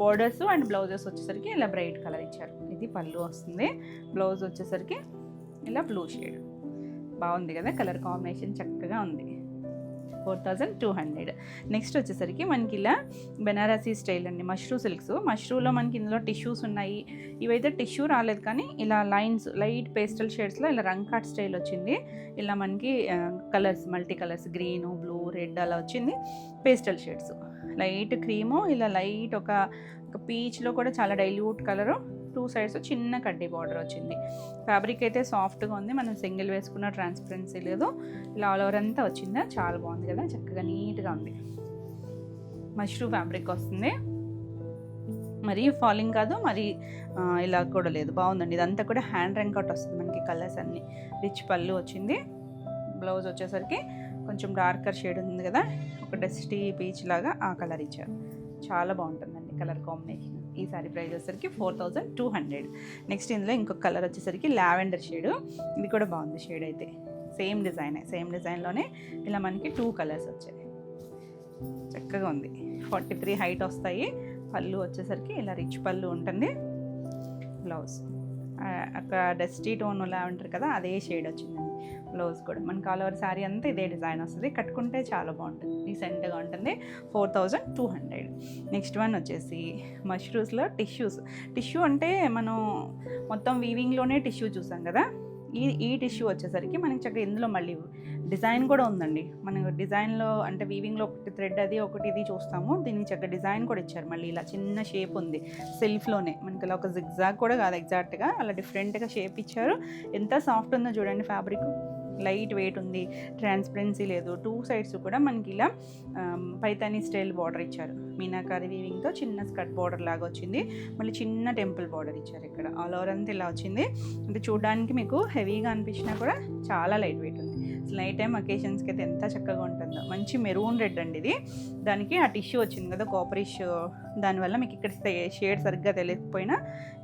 బోర్డర్స్ అండ్ బ్లౌజెస్ వచ్చేసరికి ఇలా బ్రైట్ కలర్ ఇచ్చారు. ఇది పళ్ళు వస్తుంది. బ్లౌజ్ వచ్చేసరికి ఇలా బ్లూ షేడ్. బాగుంది కదా కలర్ కాంబినేషన్, చక్కగా ఉంది. 4200. నెక్స్ట్ వచ్చేసరికి మనకి ఇలా బెనారసీ స్టైల్ అండి, మష్రూ సిల్క్స్. మష్రూలో మనకి ఇందులో టిష్యూస్ ఉన్నాయి. ఇవైతే టిష్యూ రాలేదు కానీ ఇలా లైన్స్ లైట్ పేస్టల్ షేడ్స్లో ఇలా రంకాట్ స్టైల్ వచ్చింది. ఇలా మనకి colours multi colours, green, blue, red అలా వచ్చింది. పేస్టల్ షేడ్స్ లైట్ క్రీము, ఇలా లైట్ ఒక పీచ్లో కూడా చాలా డైల్యూట్ కలరు. 2 సైడ్స్ చిన్న కడ్డీ బార్డర్ వచ్చింది. ఫ్యాబ్రిక్ అయితే సాఫ్ట్గా ఉంది. మనం సింగిల్ వేసుకున్న ట్రాన్స్పరెన్సీ లేదు. ఇలా ఆల్ ఓవర్ అంతా వచ్చిందా, చాలా బాగుంది కదా, చక్కగా నీట్గా ఉంది. మష్రూ ఫ్యాబ్రిక్ వస్తుంది. మరీ ఫాలింగ్ కాదు, మరి ఇలా కూడా లేదు, బాగుందండి. ఇదంతా కూడా హ్యాండ్ రంకౌట్ వస్తుంది మనకి. కలర్స్ అన్నీ రిచ్ పళ్ళు వచ్చింది. బ్లౌజ్ వచ్చేసరికి కొంచెం డార్కర్ షేడ్ ఉంది కదా, ఒక డస్టీ పీచ్ లాగా ఆ కలర్ ఇచ్చారు. చాలా బాగుంటుందండి కలర్ కాంబినేషన్. ఈ సారీ ప్రైస్ వచ్చేసరికి 4200. నెక్స్ట్ ఇందులో ఇంకొక కలర్ వచ్చేసరికి లావెండర్ షేడ్. ఇది కూడా బాగుంది షేడ్ అయితే. సేమ్ డిజైన్లోనే ఇలా మనకి 2 కలర్స్ వచ్చాయి. చక్కగా ఉంది. 43 హైట్ వస్తాయి. పళ్ళు వచ్చేసరికి ఇలా రిచ్ పళ్ళు ఉంటుంది. బ్లౌజ్ ఒక డస్టీ టోన్ లావెండర్ కదా, అదే షేడ్ వచ్చిందండి. బ్లౌజ్ కూడా మనకి ఆల్ ఓవర్ శారీ అంతా ఇదే డిజైన్ వస్తుంది. కట్టుకుంటే చాలా బాగుంటుంది, రీసెంట్గా ఉంటుంది. 4200. నెక్స్ట్ వన్ వచ్చేసి మష్రూమ్స్లో టిష్యూ అంటే మనం మొత్తం వీవింగ్లోనే టిష్యూ చూసాం కదా. ఈ టిష్యూ వచ్చేసరికి మనకి చక్కగా ఇందులో మళ్ళీ డిజైన్ కూడా ఉందండి. మనం డిజైన్లో అంటే వీవింగ్లో ఒకటి థ్రెడ్ అది ఒకటి ఇది చూస్తాము, దీనికి చక్కగా డిజైన్ కూడా ఇచ్చారు. మళ్ళీ ఇలా చిన్న షేప్ ఉంది సెల్ఫ్లోనే, మనకి ఇలా ఒక జిగ్జాగ్ కూడా కాదు, ఎగ్జాక్ట్గా అలా డిఫరెంట్గా షేప్ ఇచ్చారు. ఎంత సాఫ్ట్ ఉందో చూడండి ఫ్యాబ్రిక్. లైట్ వెయిట్ ఉంది, ట్రాన్స్పరెన్సీ లేదు. 2 సైడ్స్ కూడా మనకి ఇలా పైతానీ స్టైల్ బార్డర్ ఇచ్చారు. మీనాకారి వీవింగ్తో చిన్న స్కర్ట్ బార్డర్ లాగా వచ్చింది. మళ్ళీ చిన్న టెంపుల్ బార్డర్ ఇచ్చారు ఇక్కడ. ఆల్ ఓవర్ అంతా ఇలా వచ్చింది. అంటే చూడడానికి మీకు హెవీగా అనిపించినా కూడా చాలా లైట్ వెయిట్ ఉంది. నైట్ టైం అకేషన్స్కి అయితే ఎంత చక్కగా ఉంటుందో. మంచి మెరూన్ రెడ్ అండి ఇది. దానికి ఆ టిష్యూ వచ్చింది కదా కాపరిష్, దానివల్ల మీకు ఇక్కడ షేడ్ సరిగ్గా తెలియకపోయినా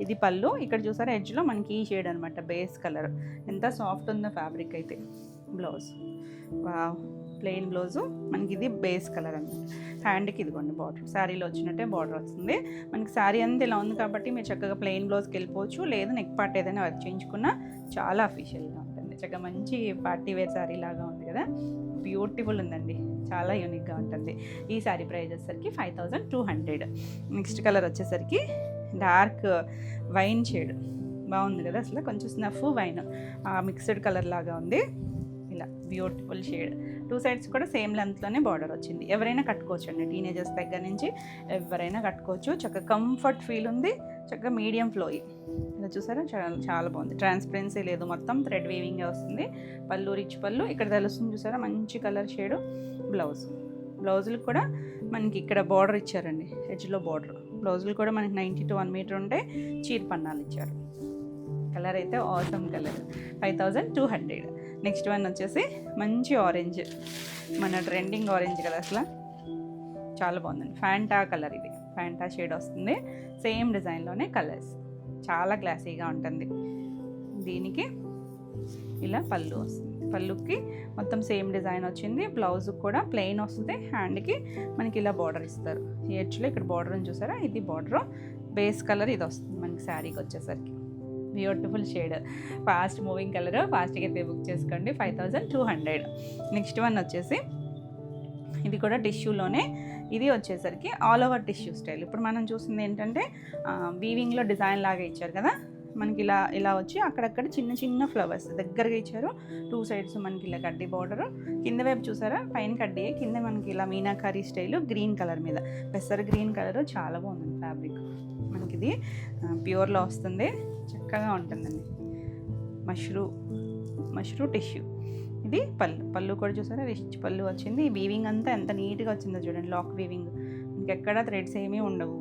ఇది పళ్ళు. ఇక్కడ చూసారా ఎడ్జ్లో మనకి ఈ షేడ్ అనమాట, బేస్ కలర్. ఎంత సాఫ్ట్ ఉందో ఫ్యాబ్రిక్ అయితే. బ్లౌజ్ ప్లెయిన్ బ్లౌజు మనకి ఇది బేస్ కలర్ అనమాట. హ్యాండ్కి ఇదిగోండి బార్డర్, శారీలో వచ్చినట్టే బార్డర్ వస్తుంది. మనకి శారీ అంతా ఇలా ఉంది కాబట్టి మీరు చక్కగా ప్లెయిన్ బ్లౌజ్కి వెళ్ళిపోవచ్చు, లేదు నెక్ పార్ట్ ఏదైనా వర్క్ చేయించుకున్నా చాలా అఫీషియల్గా ఉంటుంది. చక్కగా మంచి పార్టీ వేర్ శారీ లాగా ఉంది కదా, బ్యూటిఫుల్ ఉందండి, చాలా యూనిక్గా ఉంటుంది. ఈ శారీ ప్రైస్ వచ్చేసరికి 5200. నెక్స్ట్ కలర్ వచ్చేసరికి డార్క్ వైన్ షేడ్. బాగుంది కదా, అసలు కొంచెం స్నఫ్ వైన్ మిక్స్డ్ కలర్ లాగా ఉంది. ఇలా బ్యూటిఫుల్ షేడ్. 2 సైడ్స్ కూడా సేమ్ లెంత్లోనే బార్డర్ వచ్చింది. ఎవరైనా కట్టుకోవచ్చు అండి, టీనేజర్స్ దగ్గర నుంచి ఎవరైనా కట్టుకోవచ్చు. చక్కగా కంఫర్ట్ ఫీల్ ఉంది, చక్కగా మీడియం ఫ్లోయి. ఇలా చూసారా, చాలా బాగుంది. ట్రాన్స్పరెన్సీ లేదు, మొత్తం థ్రెడ్ వీవింగ్ వస్తుంది. పళ్ళు రిచ్ పళ్ళు ఇక్కడ తెలుస్తుంది చూసారా, మంచి కలర్ షేడు. బ్లౌజులు కూడా మనకి ఇక్కడ బార్డర్ ఇచ్చారండి, ఎడ్జ్లో బార్డర్. బ్లౌజులు కూడా మనకి 90 to 1 మీటర్ ఉంటే చీర పన్నాలు ఇచ్చారు. కలర్ అయితే ఆసమ్ కలర్. 5200. నెక్స్ట్ వన్ వచ్చేసి మంచి ఆరెంజ్, మన ట్రెండింగ్ ఆరెంజ్ కదా, అసలు చాలా బాగుందండి. ఫ్యాంటా కలర్, ఇది ఫ్యాంటా షేడ్ వస్తుంది. సేమ్ డిజైన్లోనే కలర్స్, చాలా క్లాసీగా ఉంటుంది. దీనికి ఇలా పళ్ళు వస్తుంది. పళ్ళుకి మొత్తం సేమ్ డిజైన్ వచ్చింది. బ్లౌజ్ కూడా ప్లెయిన్ వస్తుంది. హ్యాండ్కి మనకి ఇలా బార్డర్ ఇస్తారు. ఈ ఎడ్జ్లో ఇక్కడ బార్డర్ని చూసారా, ఇది బార్డర్. బేస్ కలర్ ఇది వస్తుంది మనకి శారీకి వచ్చేసరికి. Beautiful shade, fast moving colour. ఫాస్ట్గా అయితే బుక్ చేసుకోండి. 5200. నెక్స్ట్ వన్ వచ్చేసి ఇది కూడా టిష్యూలోనే. ఇది వచ్చేసరికి ఆల్ ఓవర్ టిష్యూ స్టైల్. ఇప్పుడు మనం చూసింది ఏంటంటే వీవింగ్లో డిజైన్ లాగా ఇచ్చారు కదా, మనకి ఇలా వచ్చి అక్కడక్కడ చిన్న చిన్న ఫ్లవర్స్ దగ్గరగా ఇచ్చారు. 2 సైడ్స్ మనకి ఇలా కడ్డీ బార్డర్. కింద వైపు చూసారా, పైన కడ్డీ, కింద మనకి ఇలా మీనాకారీ స్టైల్ గ్రీన్ కలర్ మీద, పెసర గ్రీన్ కలర్. చాలా బాగుంది ఫ్యాబ్రిక్. మనకి ఇది ప్యూర్లో వస్తుంది, చక్కగా ఉంటుందండి. మష్రూ టిష్యూ. ఇది పళ్ళు కూడా చూసారా, రిచ్ పళ్ళు వచ్చింది. ఈ వీవింగ్ అంతా ఎంత నీట్గా వచ్చిందో చూడండి, లాక్ వీవింగ్. ఇంకెక్కడ థ్రెడ్స్ ఏమీ ఉండవు.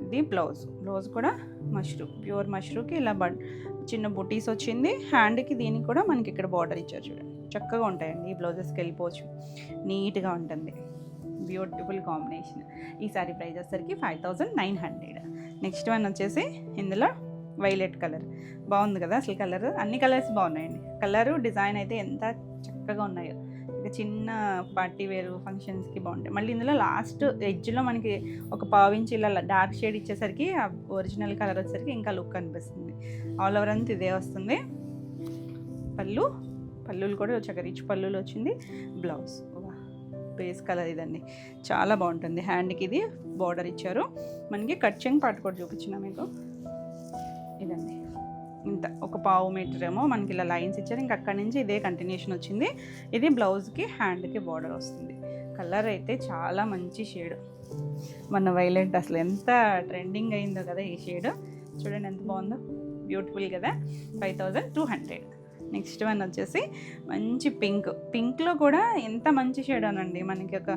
ఇది బ్లౌజ్ కూడా మష్రూమ్, ప్యూర్ మష్రూమ్కి ఇలా చిన్న బుటీస్ వచ్చింది. హ్యాండ్కి దీనికి కూడా మనకి ఇక్కడ బార్డర్ ఇచ్చారు చూడండి. చక్కగా ఉంటాయండి ఈ బ్లౌజెస్కి వెళ్ళిపోవచ్చు, నీట్గా ఉంటుంది. Beautiful combination. ఈ సారీ ప్రైస్ వచ్చేసరికి 5900. నెక్స్ట్ వన్ వచ్చేసి ఇందులో వైలెట్ కలర్ బాగుంది కదా అసలు. కలర్ అన్ని కలర్స్ బాగున్నాయండి. కలరు డిజైన్ అయితే ఎంత చక్కగా ఉన్నాయో. ఇక చిన్న పార్టీ వేరు ఫంక్షన్స్కి బాగుంటాయి. మళ్ళీ ఇందులో లాస్ట్ ఎడ్జ్లో మనకి ఒక పావించి ఇలా డార్క్ షేడ్ ఇచ్చేసరికి ఆ ఒరిజినల్ కలర్ వచ్చేసరికి ఇంకా లుక్ అనిపిస్తుంది. ఆల్ ఓవర్ అంతా ఇదే వస్తుంది. పళ్ళులు కూడా చక్కగా రిచ్ పళ్ళులు వచ్చింది. బ్లౌజ్ బేస్ కలర్ ఇదండి, చాలా బాగుంటుంది. హ్యాండ్కి ఇది బార్డర్ ఇచ్చారు. మనకి కట్ చెంగ్ పార్ట్ కూడా చూపించిన మీకు ఇదండి. ఇంత ఒక పావు మీటర్ ఏమో మనకి ఇలా లైన్స్ ఇచ్చారు. ఇంక అక్కడి నుంచి ఇదే కంటిన్యూషన్ వచ్చింది. ఇది బ్లౌజ్కి హ్యాండ్కి బార్డర్ వస్తుంది. కలర్ అయితే చాలా మంచి షేడ్. మన వైలెట్ అసలు ఎంత ట్రెండింగ్ అయిందో కదా ఈ షేడ్. చూడండి ఎంత బాగుందో, బ్యూటిఫుల్ కదా. 5200. నెక్స్ట్ వన్ వచ్చేసి మంచి పింక్లో కూడా ఎంత మంచి షేడ్ అనండి. మనకి ఒక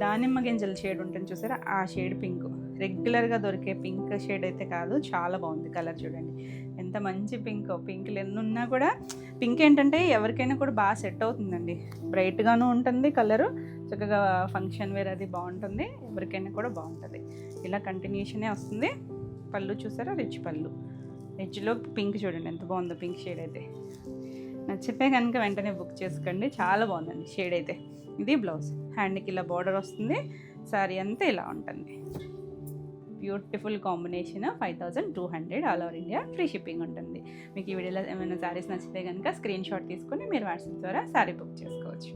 దానిమ్మ గింజల షేడ్ ఉంటుంది చూసారా, ఆ షేడ్ పింక్. రెగ్యులర్గా దొరికే పింక్ షేడ్ అయితే కాదు, చాలా బాగుంది కలర్. చూడండి ఎంత మంచి పింక్లు ఎన్ని ఉన్నా కూడా పింక్ ఏంటంటే ఎవరికైనా కూడా బాగా సెట్ అవుతుందండి. బ్రైట్గాను ఉంటుంది కలరు, చక్కగా ఫంక్షన్ వేర్ అది బాగుంటుంది, ఎవరికైనా కూడా బాగుంటుంది. ఇలా కంటిన్యూషనే వస్తుంది. పళ్ళు చూసారా, రిచ్ పళ్ళు. ఎడ్జ్లో పింక్ చూడండి ఎంత బాగుందో పింక్ షేడ్ అయితే. నచ్చితే కనుక వెంటనే బుక్ చేసుకోండి, చాలా బాగుందండి షేడ్ అయితే. ఇది బ్లౌజ్, హ్యాండ్కి ఇలా బార్డర్ వస్తుంది. శారీ అంతా ఇలా ఉంటుంది. Beautiful combination. 5200 all over India, free shipping ఉంటుంది. మీకు ఈ వీడియోలో ఏమైనా శారీస్ నచ్చితే కనుక స్క్రీన్ షాట్ తీసుకొని మీరు వాట్సాప్ ద్వారా శారీ బుక్ చేసుకోవచ్చు.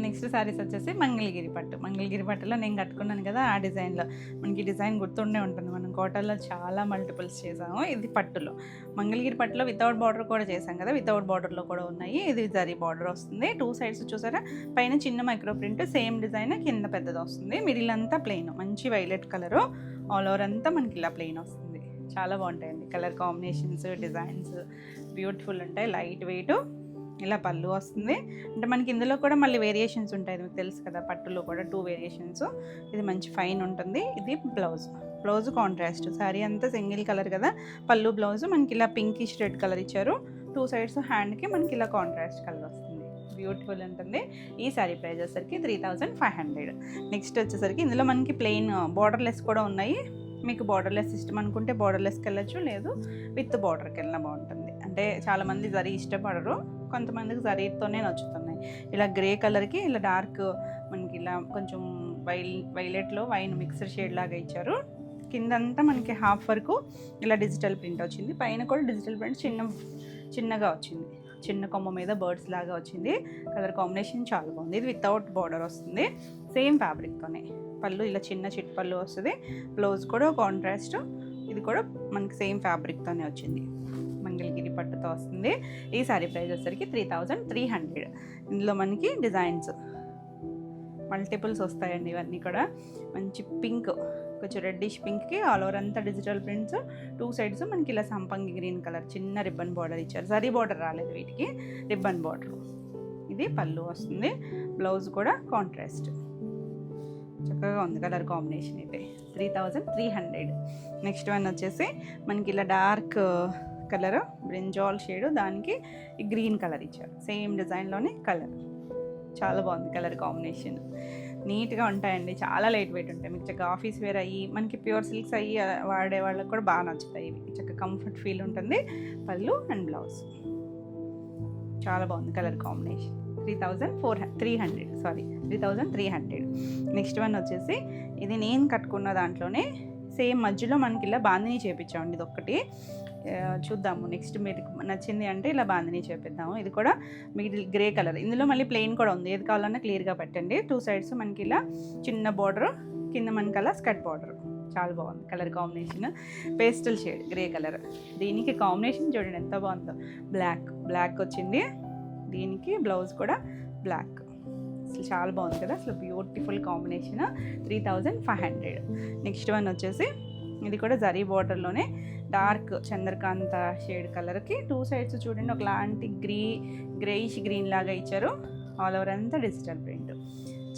నెక్స్ట్ శారీస్ వచ్చేసి మంగళగిరి పట్టులో నేను కట్టుకున్నాను కదా ఆ డిజైన్లో. మనకి డిజైన్ గుర్తుండే ఉంటుంది, మనం కోటల్లో చాలా మల్టిపుల్స్ చేసాము. ఇది పట్టులో, మంగళగిరి పట్టులో వితౌట్ బార్డర్ కూడా చేసాం కదా, వితౌట్ బార్డర్లో కూడా ఉన్నాయి. ఇది జరీ బార్డర్ వస్తుంది. 2 సైడ్స్ చూసారా, పైన చిన్న మైక్రో ప్రింట్, సేమ్ డిజైన్ కింద పెద్దది వస్తుంది. మిడిల్ అంతా ప్లెయిన్, మంచి వైలెట్ కలరు. ఆల్ ఓవర్ అంతా మనకి ఇలా ప్లెయిన్ వస్తుంది. చాలా బాగుంటాయండి కలర్ కాంబినేషన్స్, డిజైన్స్ బ్యూటిఫుల్ ఉంటాయి. Light weight. ఇలా పళ్ళు వస్తుంది. అంటే మనకి ఇందులో కూడా మళ్ళీ వేరియేషన్స్ ఉంటాయి, మీకు తెలుసు కదా, పట్టులో కూడా 2 వేరియేషన్స్. ఇది మంచి ఫైన్ ఉంటుంది. ఇది బ్లౌజ్ కాంట్రాస్ట్. శారీ అంతా సింగిల్ కలర్ కదా, పళ్ళు బ్లౌజ్ మనకి ఇలా పింకిష్ రెడ్ కలర్ ఇచ్చారు. 2 సైడ్స్ హ్యాండ్కి మనకి ఇలా కాంట్రాస్ట్ కలర్ వస్తుంది. బ్యూటిఫుల్ ఉంటుంది. ఈ శారీ ప్రైస్ వచ్చేసరికి 3500. నెక్స్ట్ వచ్చేసరికి ఇందులో మనకి ప్లెయిన్ బార్డర్లెస్ కూడా ఉన్నాయి. మీకు బార్డర్లెస్ ఇష్టం అనుకుంటే బార్డర్లెస్కి వెళ్ళచ్చు, లేదు విత్ బార్డర్కి వెళ్ళినా బాగుంటుంది. అంటే చాలామంది జరీ ఇష్టపడరు, కొంతమందికి జరీతోనే నచ్చుతున్నాయి. ఇలా గ్రే కలర్కి ఇలా డార్క్ మనకి ఇలా కొంచెం వైలెట్లో వైన్ మిక్సర్ షేడ్ లాగా ఇచ్చారు. కిందంతా మనకి హాఫ్ వరకు ఇలా డిజిటల్ ప్రింట్ వచ్చింది. పైన కూడా డిజిటల్ ప్రింట్ చిన్నగా వచ్చింది. చిన్న కొమ్మ మీద బర్డ్స్ లాగా వచ్చింది. కలర్ కాంబినేషన్ చాలా బాగుంది. ఇది వితౌట్ బార్డర్ వస్తుంది, సేమ్ ఫ్యాబ్రిక్తోనే. పళ్ళు ఇలా చిన్న చిట్ పళ్ళు వస్తుంది. బ్లౌజ్ కూడా కాంట్రాస్ట్. ఇది కూడా మనకి సేమ్ ఫ్యాబ్రిక్తోనే వచ్చింది. మంగళగిరి పట్టుతో వస్తుంది. ఈ సారీ ప్రైస్ వచ్చేసరికి 3300. ఇందులో మనకి డిజైన్స్ మల్టిపుల్స్ వస్తాయండి. ఇవన్నీ కూడా మంచి పింక్, కొంచెం రెడ్డిష్ పింక్కి ఆల్ ఓవర్ అంతా డిజిటల్ ప్రింట్స్. 2 సైడ్స్ మనకి ఇలా సంపంగి గ్రీన్ కలర్ చిన్న రిబ్బన్ బార్డర్ ఇచ్చారు. జరీ బార్డర్ రాలేదు వీటికి, రిబ్బన్ బార్డర్. ఇది పళ్ళు వస్తుంది. బ్లౌజ్ కూడా కాంట్రాస్ట్. చక్కగా ఉంది కలర్ కాంబినేషన్ అయితే. 3300. నెక్స్ట్ వన్ వచ్చేసి మనకి ఇలా డార్క్ కలర్ బ్రింజాల్ షేడ్, దానికి గ్రీన్ కలర్ ఇచ్చారు. సేమ్ డిజైన్లోనే కలర్. చాలా బాగుంది కలర్ కాంబినేషన్. నీట్గా ఉంటాయండి, చాలా లైట్ వెయిట్ ఉంటాయి. మీకు చక్కగా ఆఫీస్ వేర్ అయ్యి మనకి ప్యూర్ సిల్క్స్ అయ్యి వాడే వాళ్ళకి కూడా బాగా నచ్చుతాయి ఇవి. చక్కగా కంఫర్ట్ ఫీల్ ఉంటుంది. పళ్ళు అండ్ బ్లౌజ్ చాలా బాగుంది కలర్ కాంబినేషన్. 3300. నెక్స్ట్ వన్ వచ్చేసి ఇది నేను కట్టుకున్న దాంట్లోనే సేమ్ మధ్యలో మనకి ఇలా బాందిని చేపించామండి. ఇది ఒక్కటి చూద్దాము. నెక్స్ట్ మీరు నచ్చింది అంటే ఇలా బాందిని చేపిద్దాము. ఇది కూడా మిడిల్ గ్రే కలర్. ఇందులో మళ్ళీ ప్లెయిన్ కూడా ఉంది, ఏది కావాలన్నా క్లియర్గా పెట్టండి. 2 సైడ్స్ మనకి ఇలా చిన్న బార్డర్, కింద మనకి అలా స్కర్ట్ బార్డర్. చాలా బాగుంది colour combination. Pastel shade grey colour. దీనికి కాంబినేషన్ చూడండి ఎంత బాగుందో. బ్లాక్ వచ్చింది. దీనికి బ్లౌజ్ కూడా బ్లాక్. అసలు చాలా బాగుంది కదా, అసలు బ్యూటిఫుల్ కాంబినేషన్. 3500. నెక్స్ట్ వన్ వచ్చేసి ఇది కూడా జరీ బార్డర్లోనే డార్క్ చంద్రకాంత షేడ్ కలర్కి 2 సైడ్స్ చూడండి ఒకలాంటి గ్రేయిష్ గ్రీన్ లాగా ఇచ్చారు. ఆల్ ఓవర్ అంతా డిజిటల్ ప్రింట్,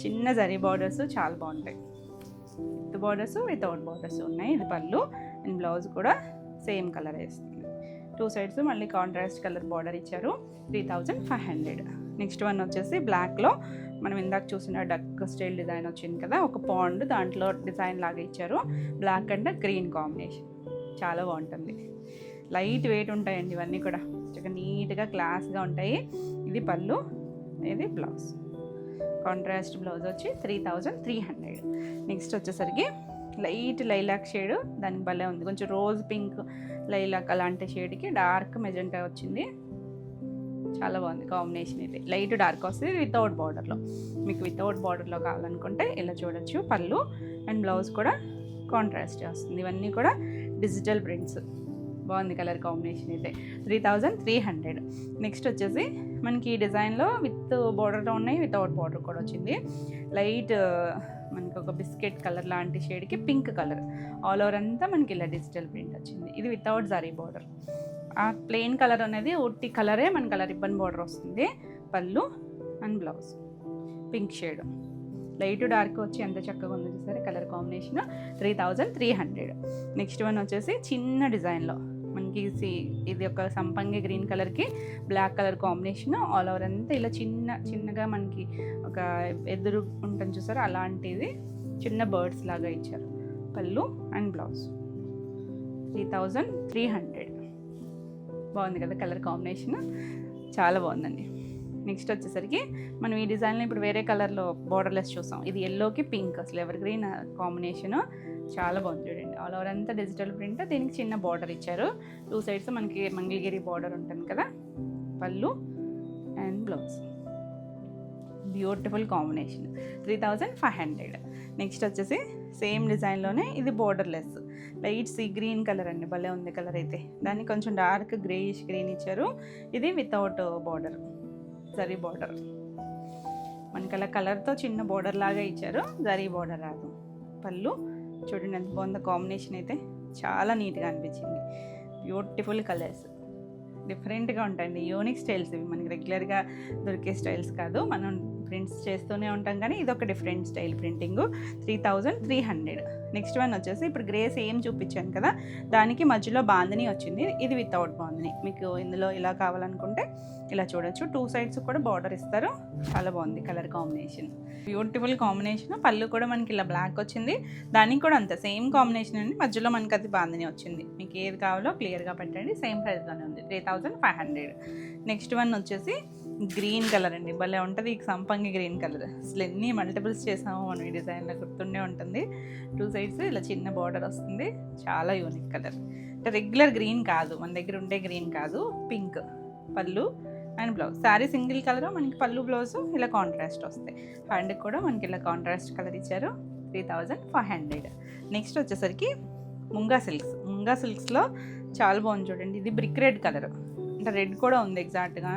చిన్న జరీ బార్డర్స్ చాలా బాగుంటాయి. బార్డర్స్ వితౌట్ బార్డర్స్ ఉన్నాయి. ఇది పళ్ళు అండ్ బ్లౌజ్ కూడా సేమ్ కలర్ వేస్తుంది. 2 సైడ్స్ మళ్ళీ కాంట్రాస్ట్ కలర్ బార్డర్ ఇచ్చారు. 3500. నెక్స్ట్ వన్ వచ్చేసి బ్లాక్లో మనం ఇందాక చూసిన డక్ స్టైల్ డిజైన్ వచ్చింది కదా, ఒక పాండ్ దాంట్లో డిజైన్ లాగా ఇచ్చారు. బ్లాక్ అండ్ గ్రీన్ కాంబినేషన్ చాలా బాగుంటుంది. లైట్ వెయిట్ ఉంటాయండి ఇవన్నీ కూడా, చక్కగా నీట్గా క్లాస్గా ఉంటాయి. ఇది పళ్ళు, ఇది బ్లౌజ్. కాంట్రాస్ట్ బ్లౌజ్ వచ్చి 3300. నెక్స్ట్ వచ్చేసరికి లైట్ లైలాక్ షేడ్, దానికి భలే ఉంది. కొంచెం రోజ్ పింక్ లైలాక్ అలాంటి షేడ్కి డార్క్ మెజెంటా వచ్చింది. చాలా బాగుంది కాంబినేషన్. ఇది లైట్ డార్క్ వస్తుంది వితౌట్ బార్డర్లో. మీకు వితౌట్ బార్డర్లో కావాలనుకుంటే ఇలా చూడొచ్చు. పళ్ళు అండ్ బ్లౌజ్ కూడా కాంట్రాస్ట్ వస్తుంది. ఇవన్నీ కూడా డిజిటల్ ప్రింట్స్. బాగుంది కలర్ కాంబినేషన్. అయితే 3300. నెక్స్ట్ వచ్చేసి మనకి ఈ డిజైన్లో విత్ బార్డర్లో ఉన్నాయి, వితౌట్ బార్డర్ కూడా వచ్చింది. లైట్ మనకి ఒక బిస్కెట్ కలర్ లాంటి షేడ్కి పింక్ కలర్ ఆల్ ఓవర్ అంతా మనకి ఇలా డిజిటల్ ప్రింట్ వచ్చింది. ఇది వితౌట్ జరీ బార్డర్. ఆ ప్లెయిన్ కలర్ అనేది ఒట్టి కలరే మన కలర్ రిబ్బన్ బార్డర్ వస్తుంది. పళ్ళు and blouse pink shade, light dark వచ్చి ఎంత చక్కగా ఉంది చూసారు కలర్ కాంబినేషన్. 3300. నెక్స్ట్ వన్ వచ్చేసి చిన్న డిజైన్లో మనకి ఇది ఒక సంపంగి గ్రీన్ కలర్కి black colour combination. All over అంతా ఇలా చిన్నగా మనకి ఒక ఎదురు ఉంటుంది చూసారు, అలాంటిది చిన్న బర్డ్స్ లాగా ఇచ్చారు. పళ్ళు అండ్ బ్లౌజ్ 3300. బాగుంది కదా కలర్ కాంబినేషన్, చాలా బాగుందండి. నెక్స్ట్ వచ్చేసరికి మనం ఈ డిజైన్లో ఇప్పుడు వేరే కలర్లో బార్డర్లెస్ చూసాం. ఇది ఎల్లోకి పింక్, అసలు ఎవర్ గ్రీన్ కాంబినేషన్ చాలా బాగుంది చూడండి. ఆల్ ఓవర్ అంతా డిజిటల్ ప్రింట్, దీనికి చిన్న బార్డర్ ఇచ్చారు. 2 సైడ్స్ మనకి మంగళగిరి బార్డర్ ఉంటుంది కదా. పళ్ళు and blouse beautiful combination. 3500. Next వచ్చేసి సేమ్ డిజైన్లోనే ఇది borderless light sea green colour అండి, భలే ఉంది కలర్. అయితే దానికి కొంచెం డార్క్ గ్రేయిష్ గ్రీన్ ఇచ్చారు. ఇది వితౌట్ బార్డర్, జరీ బార్డర్. మనకి అలా కలర్తో చిన్న బార్డర్ లాగా ఇచ్చారు, జరీ బార్డర్ రాదు. పళ్ళు చూడండి ఎంత బాగుందో కాంబినేషన్. అయితే చాలా నీట్గా అనిపించింది. బ్యూటిఫుల్ కలర్స్, డిఫరెంట్గా ఉంటాయండి. యూనిక్ స్టైల్స్ ఇవి, మనకి రెగ్యులర్గా దొరికే స్టైల్స్ కాదు. మనం ప్రింట్స్ చేస్తూనే ఉంటాం కానీ ఇదొక different style printing. 3300. Next one వచ్చేసి ఇప్పుడు గ్రే సేమ్ చూపించాను కదా, దానికి మధ్యలో బాందిని వచ్చింది. ఇది వితౌట్ బాందిని. మీకు ఇందులో ఇలా కావాలనుకుంటే ఇలా చూడొచ్చు. 2 సైడ్స్ కూడా బార్డర్ ఇస్తారు. చాలా బాగుంది కలర్ కాంబినేషన్, బ్యూటిఫుల్ కాంబినేషన్. పళ్ళు కూడా మనకి ఇలా బ్లాక్ వచ్చింది, దానికి కూడా అంత సేమ్ కాంబినేషన్ అండి. మధ్యలో మనకి అది బాందిని వచ్చింది. మీకు ఏది కావాలో క్లియర్గా పెట్టండి. సేమ్ ప్రైస్లోనే ఉంది, 3500. నెక్స్ట్ వన్ వచ్చేసి గ్రీన్ కలర్ అండి, భలే ఉంటుంది. సంపంగి గ్రీన్ కలర్, అసలు ఎన్ని మల్టిపుల్స్ చేసాము మనం ఈ డిజైన్లో గుర్తుండే ఉంటుంది. 2 సైడ్స్ ఇలా చిన్న బార్డర్ వస్తుంది. చాలా యూనిక్ కలర్, అంటే రెగ్యులర్ గ్రీన్ కాదు, మన దగ్గర ఉండే గ్రీన్ కాదు, పింక్. పళ్ళు and blouse. Sari single colour, మనకి పళ్ళు బ్లౌజ్ ఇలా కాంట్రాస్ట్ వస్తాయి. హ్యాండ్కి కూడా మనకి ఇలా కాంట్రాస్ట్ కలర్ ఇచ్చారు. 3500. నెక్స్ట్ వచ్చేసరికి ముంగా సిల్క్స్. ముంగా సిల్క్స్లో చాలా బాగుంది చూడండి. ఇది బ్రిక్ రెడ్ కలర్, అంటే రెడ్ కూడా ఉంది ఎగ్జాక్ట్గా.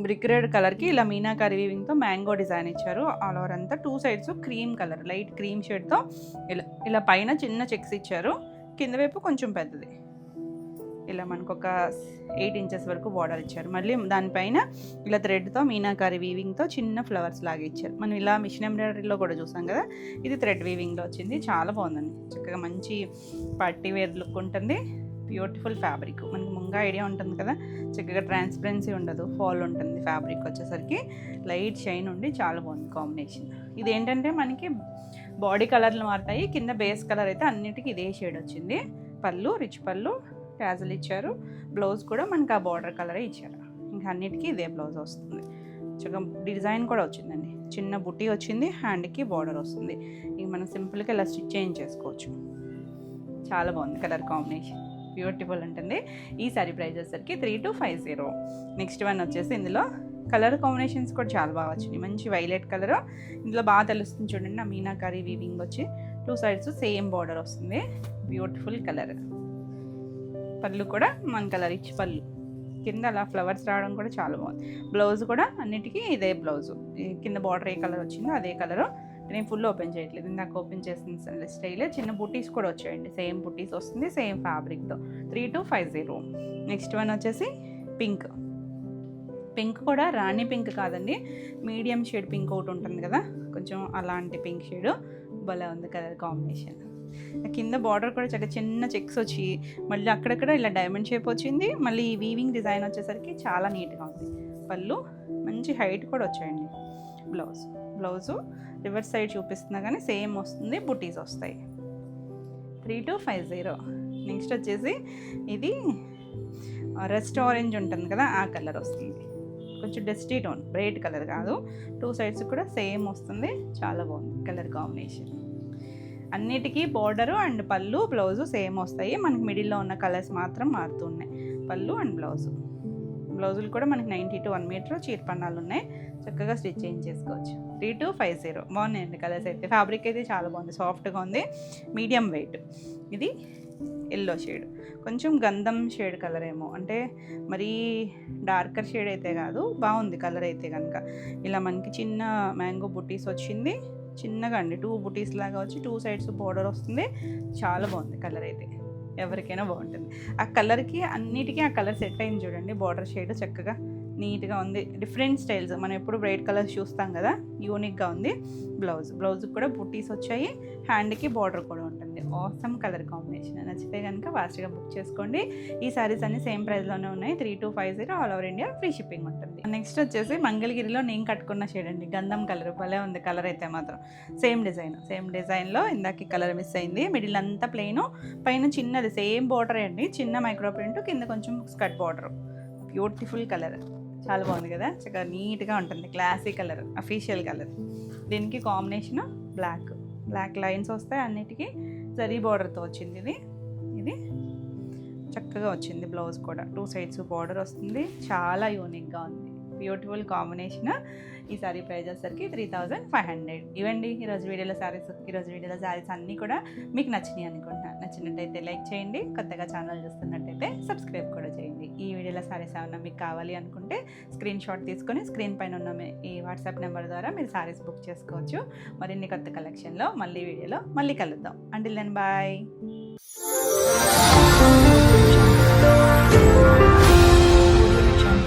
బ్రిక్ రెడ్ కలర్కి ఇలా మీనాకారి వీవింగ్తో మ్యాంగో డిజైన్ ఇచ్చారు. ఆల్ ఓవర్ అంతా 2 sides cream colour, light cream షేడ్తో ఇలా పైన చిన్న చెక్స్ ఇచ్చారు. కింద వైపు కొంచెం పెద్దది, ఇలా మనకు ఒక 8 ఇంచెస్ వరకు బార్డర్ ఇచ్చారు. మళ్ళీ దానిపైన ఇలా థ్రెడ్తో మీనాకారి వీవింగ్తో చిన్న ఫ్లవర్స్ లాగా ఇచ్చారు. మనం ఇలా మిషన్ ఎంబ్రాయిడరీలో కూడా చూసాం కదా, ఇది థ్రెడ్ వీవింగ్లో వచ్చింది. చాలా బాగుందండి, చక్కగా మంచి పార్టీ వేర్ లుక్ ఉంటుంది. బ్యూటిఫుల్ ఫ్యాబ్రిక్, మనకి ముంగా ఐడియా ఉంటుంది కదా, చక్కగా ట్రాన్స్పరెన్సీ ఉండదు, ఫాల్ ఉంటుంది. ఫ్యాబ్రిక్ వచ్చేసరికి లైట్ షైన్ ఉండి చాలా బాగుంది కాంబినేషన్. ఇది ఏంటంటే మనకి బాడీ కలర్లు మారుతాయి, కింద బేస్ కలర్ అయితే అన్నిటికీ ఇదే షేడ్ వచ్చింది. పళ్ళు రిచ్ పళ్ళు, ట్యాజల్ ఇచ్చారు. బ్లౌజ్ కూడా మనకి ఆ బార్డర్ కలరే ఇచ్చారు. ఇంకా అన్నిటికీ ఇదే బ్లౌజ్ వస్తుంది. చక్కగా డిజైన్ కూడా వచ్చిందండి, చిన్న బుట్టి వచ్చింది, హ్యాండ్కి బార్డర్ వస్తుంది. ఇక మనం సింపుల్గా ఇలా స్టిచ్ చేసుకోవచ్చు. చాలా బాగుంది కలర్ కాంబినేషన్, బ్యూటిఫుల్ ఉంటుంది. ఈ సారీ ప్రైస్ వచ్చేసరికి 3250. నెక్స్ట్ వన్ వచ్చేసి ఇందులో కలర్ కాంబినేషన్స్ కూడా చాలా బాగా వచ్చినాయి. మంచి వైలెట్ కలర్, ఇందులో బాగా తెలుస్తుంది చూడండి. ఆ మీనాకారి వీవింగ్ వచ్చి 2 సైడ్స్ సేమ్ బార్డర్ వస్తుంది. Beautiful colour. పళ్ళు కూడా మన కలర్ ఇచ్చి పళ్ళు, కింద అలా ఫ్లవర్స్ రావడం కూడా చాలా బాగుంది. బ్లౌజ్ కూడా అన్నిటికీ ఇదే బ్లౌజు, కింద బార్డర్ ఏ కలర్ వచ్చిందో అదే కలరు. నేను ఫుల్ ఓపెన్ చేయట్లేదు, ఇందాక ఓపెన్ చేసిన స్టైలే. చిన్న బుటీస్ కూడా వచ్చాయండి, సేమ్ బుటీస్ వస్తుంది, సేమ్ ఫ్యాబ్రిక్తో. 3250. నెక్స్ట్ వన్ వచ్చేసి పింక్. పింక్ కూడా రాణి పింక్ కాదండి, మీడియం షేడ్ పింక్ ఒకటి ఉంటుంది కదా, కొంచెం అలాంటి పింక్ షేడ్. భలే ఉంది కలర్ కాంబినేషన్. కింద బార్డర్ కూడా చాలా చిన్న చెక్స్ వచ్చి మళ్ళీ అక్కడక్కడ ఇలా డైమండ్ షేప్ వచ్చింది. మళ్ళీ ఈ వీవింగ్ డిజైన్ వచ్చేసరికి చాలా నీట్గా ఉంది. పళ్ళు మంచి హైట్ కూడా వచ్చాయండి. బ్లౌజు రివర్స్ సైడ్ చూపిస్తున్నా కానీ సేమ్ వస్తుంది, బుటీస్ వస్తాయి. 3250. నెక్స్ట్ వచ్చేసి ఇది రెస్ట్ ఆరెంజ్ ఉంటుంది కదా, ఆ కలర్ వస్తుంది. కొంచెం డస్టీ టోన్, బ్రైట్ కలర్ కాదు. 2 సైడ్స్ కూడా సేమ్ వస్తుంది. చాలా బాగుంది కలర్ కాంబినేషన్. అన్నిటికీ బార్డరు అండ్ పళ్ళు బ్లౌజు సేమ్ వస్తాయి. మనకి మిడిల్లో ఉన్న కలర్స్ మాత్రం మారుతున్నాయి. పళ్ళు అండ్ బ్లౌజులు కూడా మనకి 90 to 1 మీటర్ చీరపన్నాలు ఉన్నాయి. చక్కగా స్టిచ్ చేయించేసుకోవచ్చు. 3250. బాగున్నాయండి కలర్స్ అయితే. ఫ్యాబ్రిక్ అయితే చాలా బాగుంది, సాఫ్ట్గా ఉంది, మీడియం వెయిట్. ఇది ఎల్లో షేడ్, కొంచెం గంధం షేడ్ కలర్ ఏమో, అంటే మరీ డార్కర్ షేడ్ అయితే కాదు. బాగుంది కలర్ అయితే కనుక. ఇలా మనకి చిన్న మ్యాంగో బుటీస్ వచ్చింది, చిన్నగా అండి 2 బుటీస్ లాగా వచ్చి 2 సైడ్స్ బోర్డర్ వస్తుంది. చాలా బాగుంది కలర్ అయితే, ఎవరికైనా బాగుంటుంది. ఆ కలర్కి అన్నిటికీ ఆ కలర్ సెట్ అయింది చూడండి. బార్డర్ షేడ్ చక్కగా నీట్గా ఉంది. డిఫరెంట్ స్టైల్స్, మనం ఎప్పుడు బ్రైట్ కలర్స్ చూస్తాం కదా, యూనిక్గా ఉంది. బ్లౌజ్ కూడా బుటీస్ వచ్చాయి, హ్యాండ్కి బార్డర్ కూడా ఉంటుంది. Awesome colour combination. నచ్చితే కనుక ఫాస్ట్గా బుక్ చేసుకోండి. ఈ సారీస్ అన్ని సేమ్ ప్రైస్లోనే ఉన్నాయి. 3250. All over India free shipping ఉంటుంది. నెక్స్ట్ వచ్చేసి మంగళగిరిలో నేను కట్టుకున్న షేడ్ అండి, గంధం కలర్. భలే ఉంది కలర్ అయితే మాత్రం. సేమ్ డిజైన్లో ఇందాక కలర్ మిస్ అయింది. మిడిల్ అంతా ప్లెయిన్, పైన చిన్నది సేమ్ బార్డర్ అండి, చిన్న మైక్రో ప్రింట్, కింద కొంచెం స్కర్ట్ బార్డర్. బ్యూటిఫుల్ కలర్, చాలా బాగుంది కదా, చక్కగా నీట్గా ఉంటుంది. Classy colour, official colour. దీనికి కాంబినేషన్ బ్లాక్ లైన్స్ వస్తాయి. అన్నిటికీ జరీ బార్డర్తో వచ్చింది. ఇది చక్కగా వచ్చింది. బ్లౌజ్ కూడా 2 సైడ్స్ బార్డర్ వస్తుంది. చాలా యూనిక్గా ఉంది, బ్యూటిఫుల్ కాంబినేషన్. ఈ సారీ ప్రైస్ వచ్చేసరికి 3500. ఇవ్వండి ఈరోజు వీడియోలో శారీస్ అన్నీ కూడా మీకు నచ్చినాయి అనుకుంటున్నాను. నచ్చినట్టయితే లైక్ చేయండి, కొత్తగా ఛానల్ చూస్తున్నట్టయితే సబ్స్క్రైబ్ కూడా చేయండి. ఈ వీడియోలో శారీస్ ఏమన్నా మీకు కావాలి అనుకుంటే స్క్రీన్ షాట్ తీసుకొని స్క్రీన్ పైన ఉన్న ఈ వాట్సాప్ నెంబర్ ద్వారా మీరు శారీస్ బుక్ చేసుకోవచ్చు. మరిన్ని కొత్త కలెక్షన్లో వీడియోలో మళ్ళీ కలుద్దాం. Until then bye.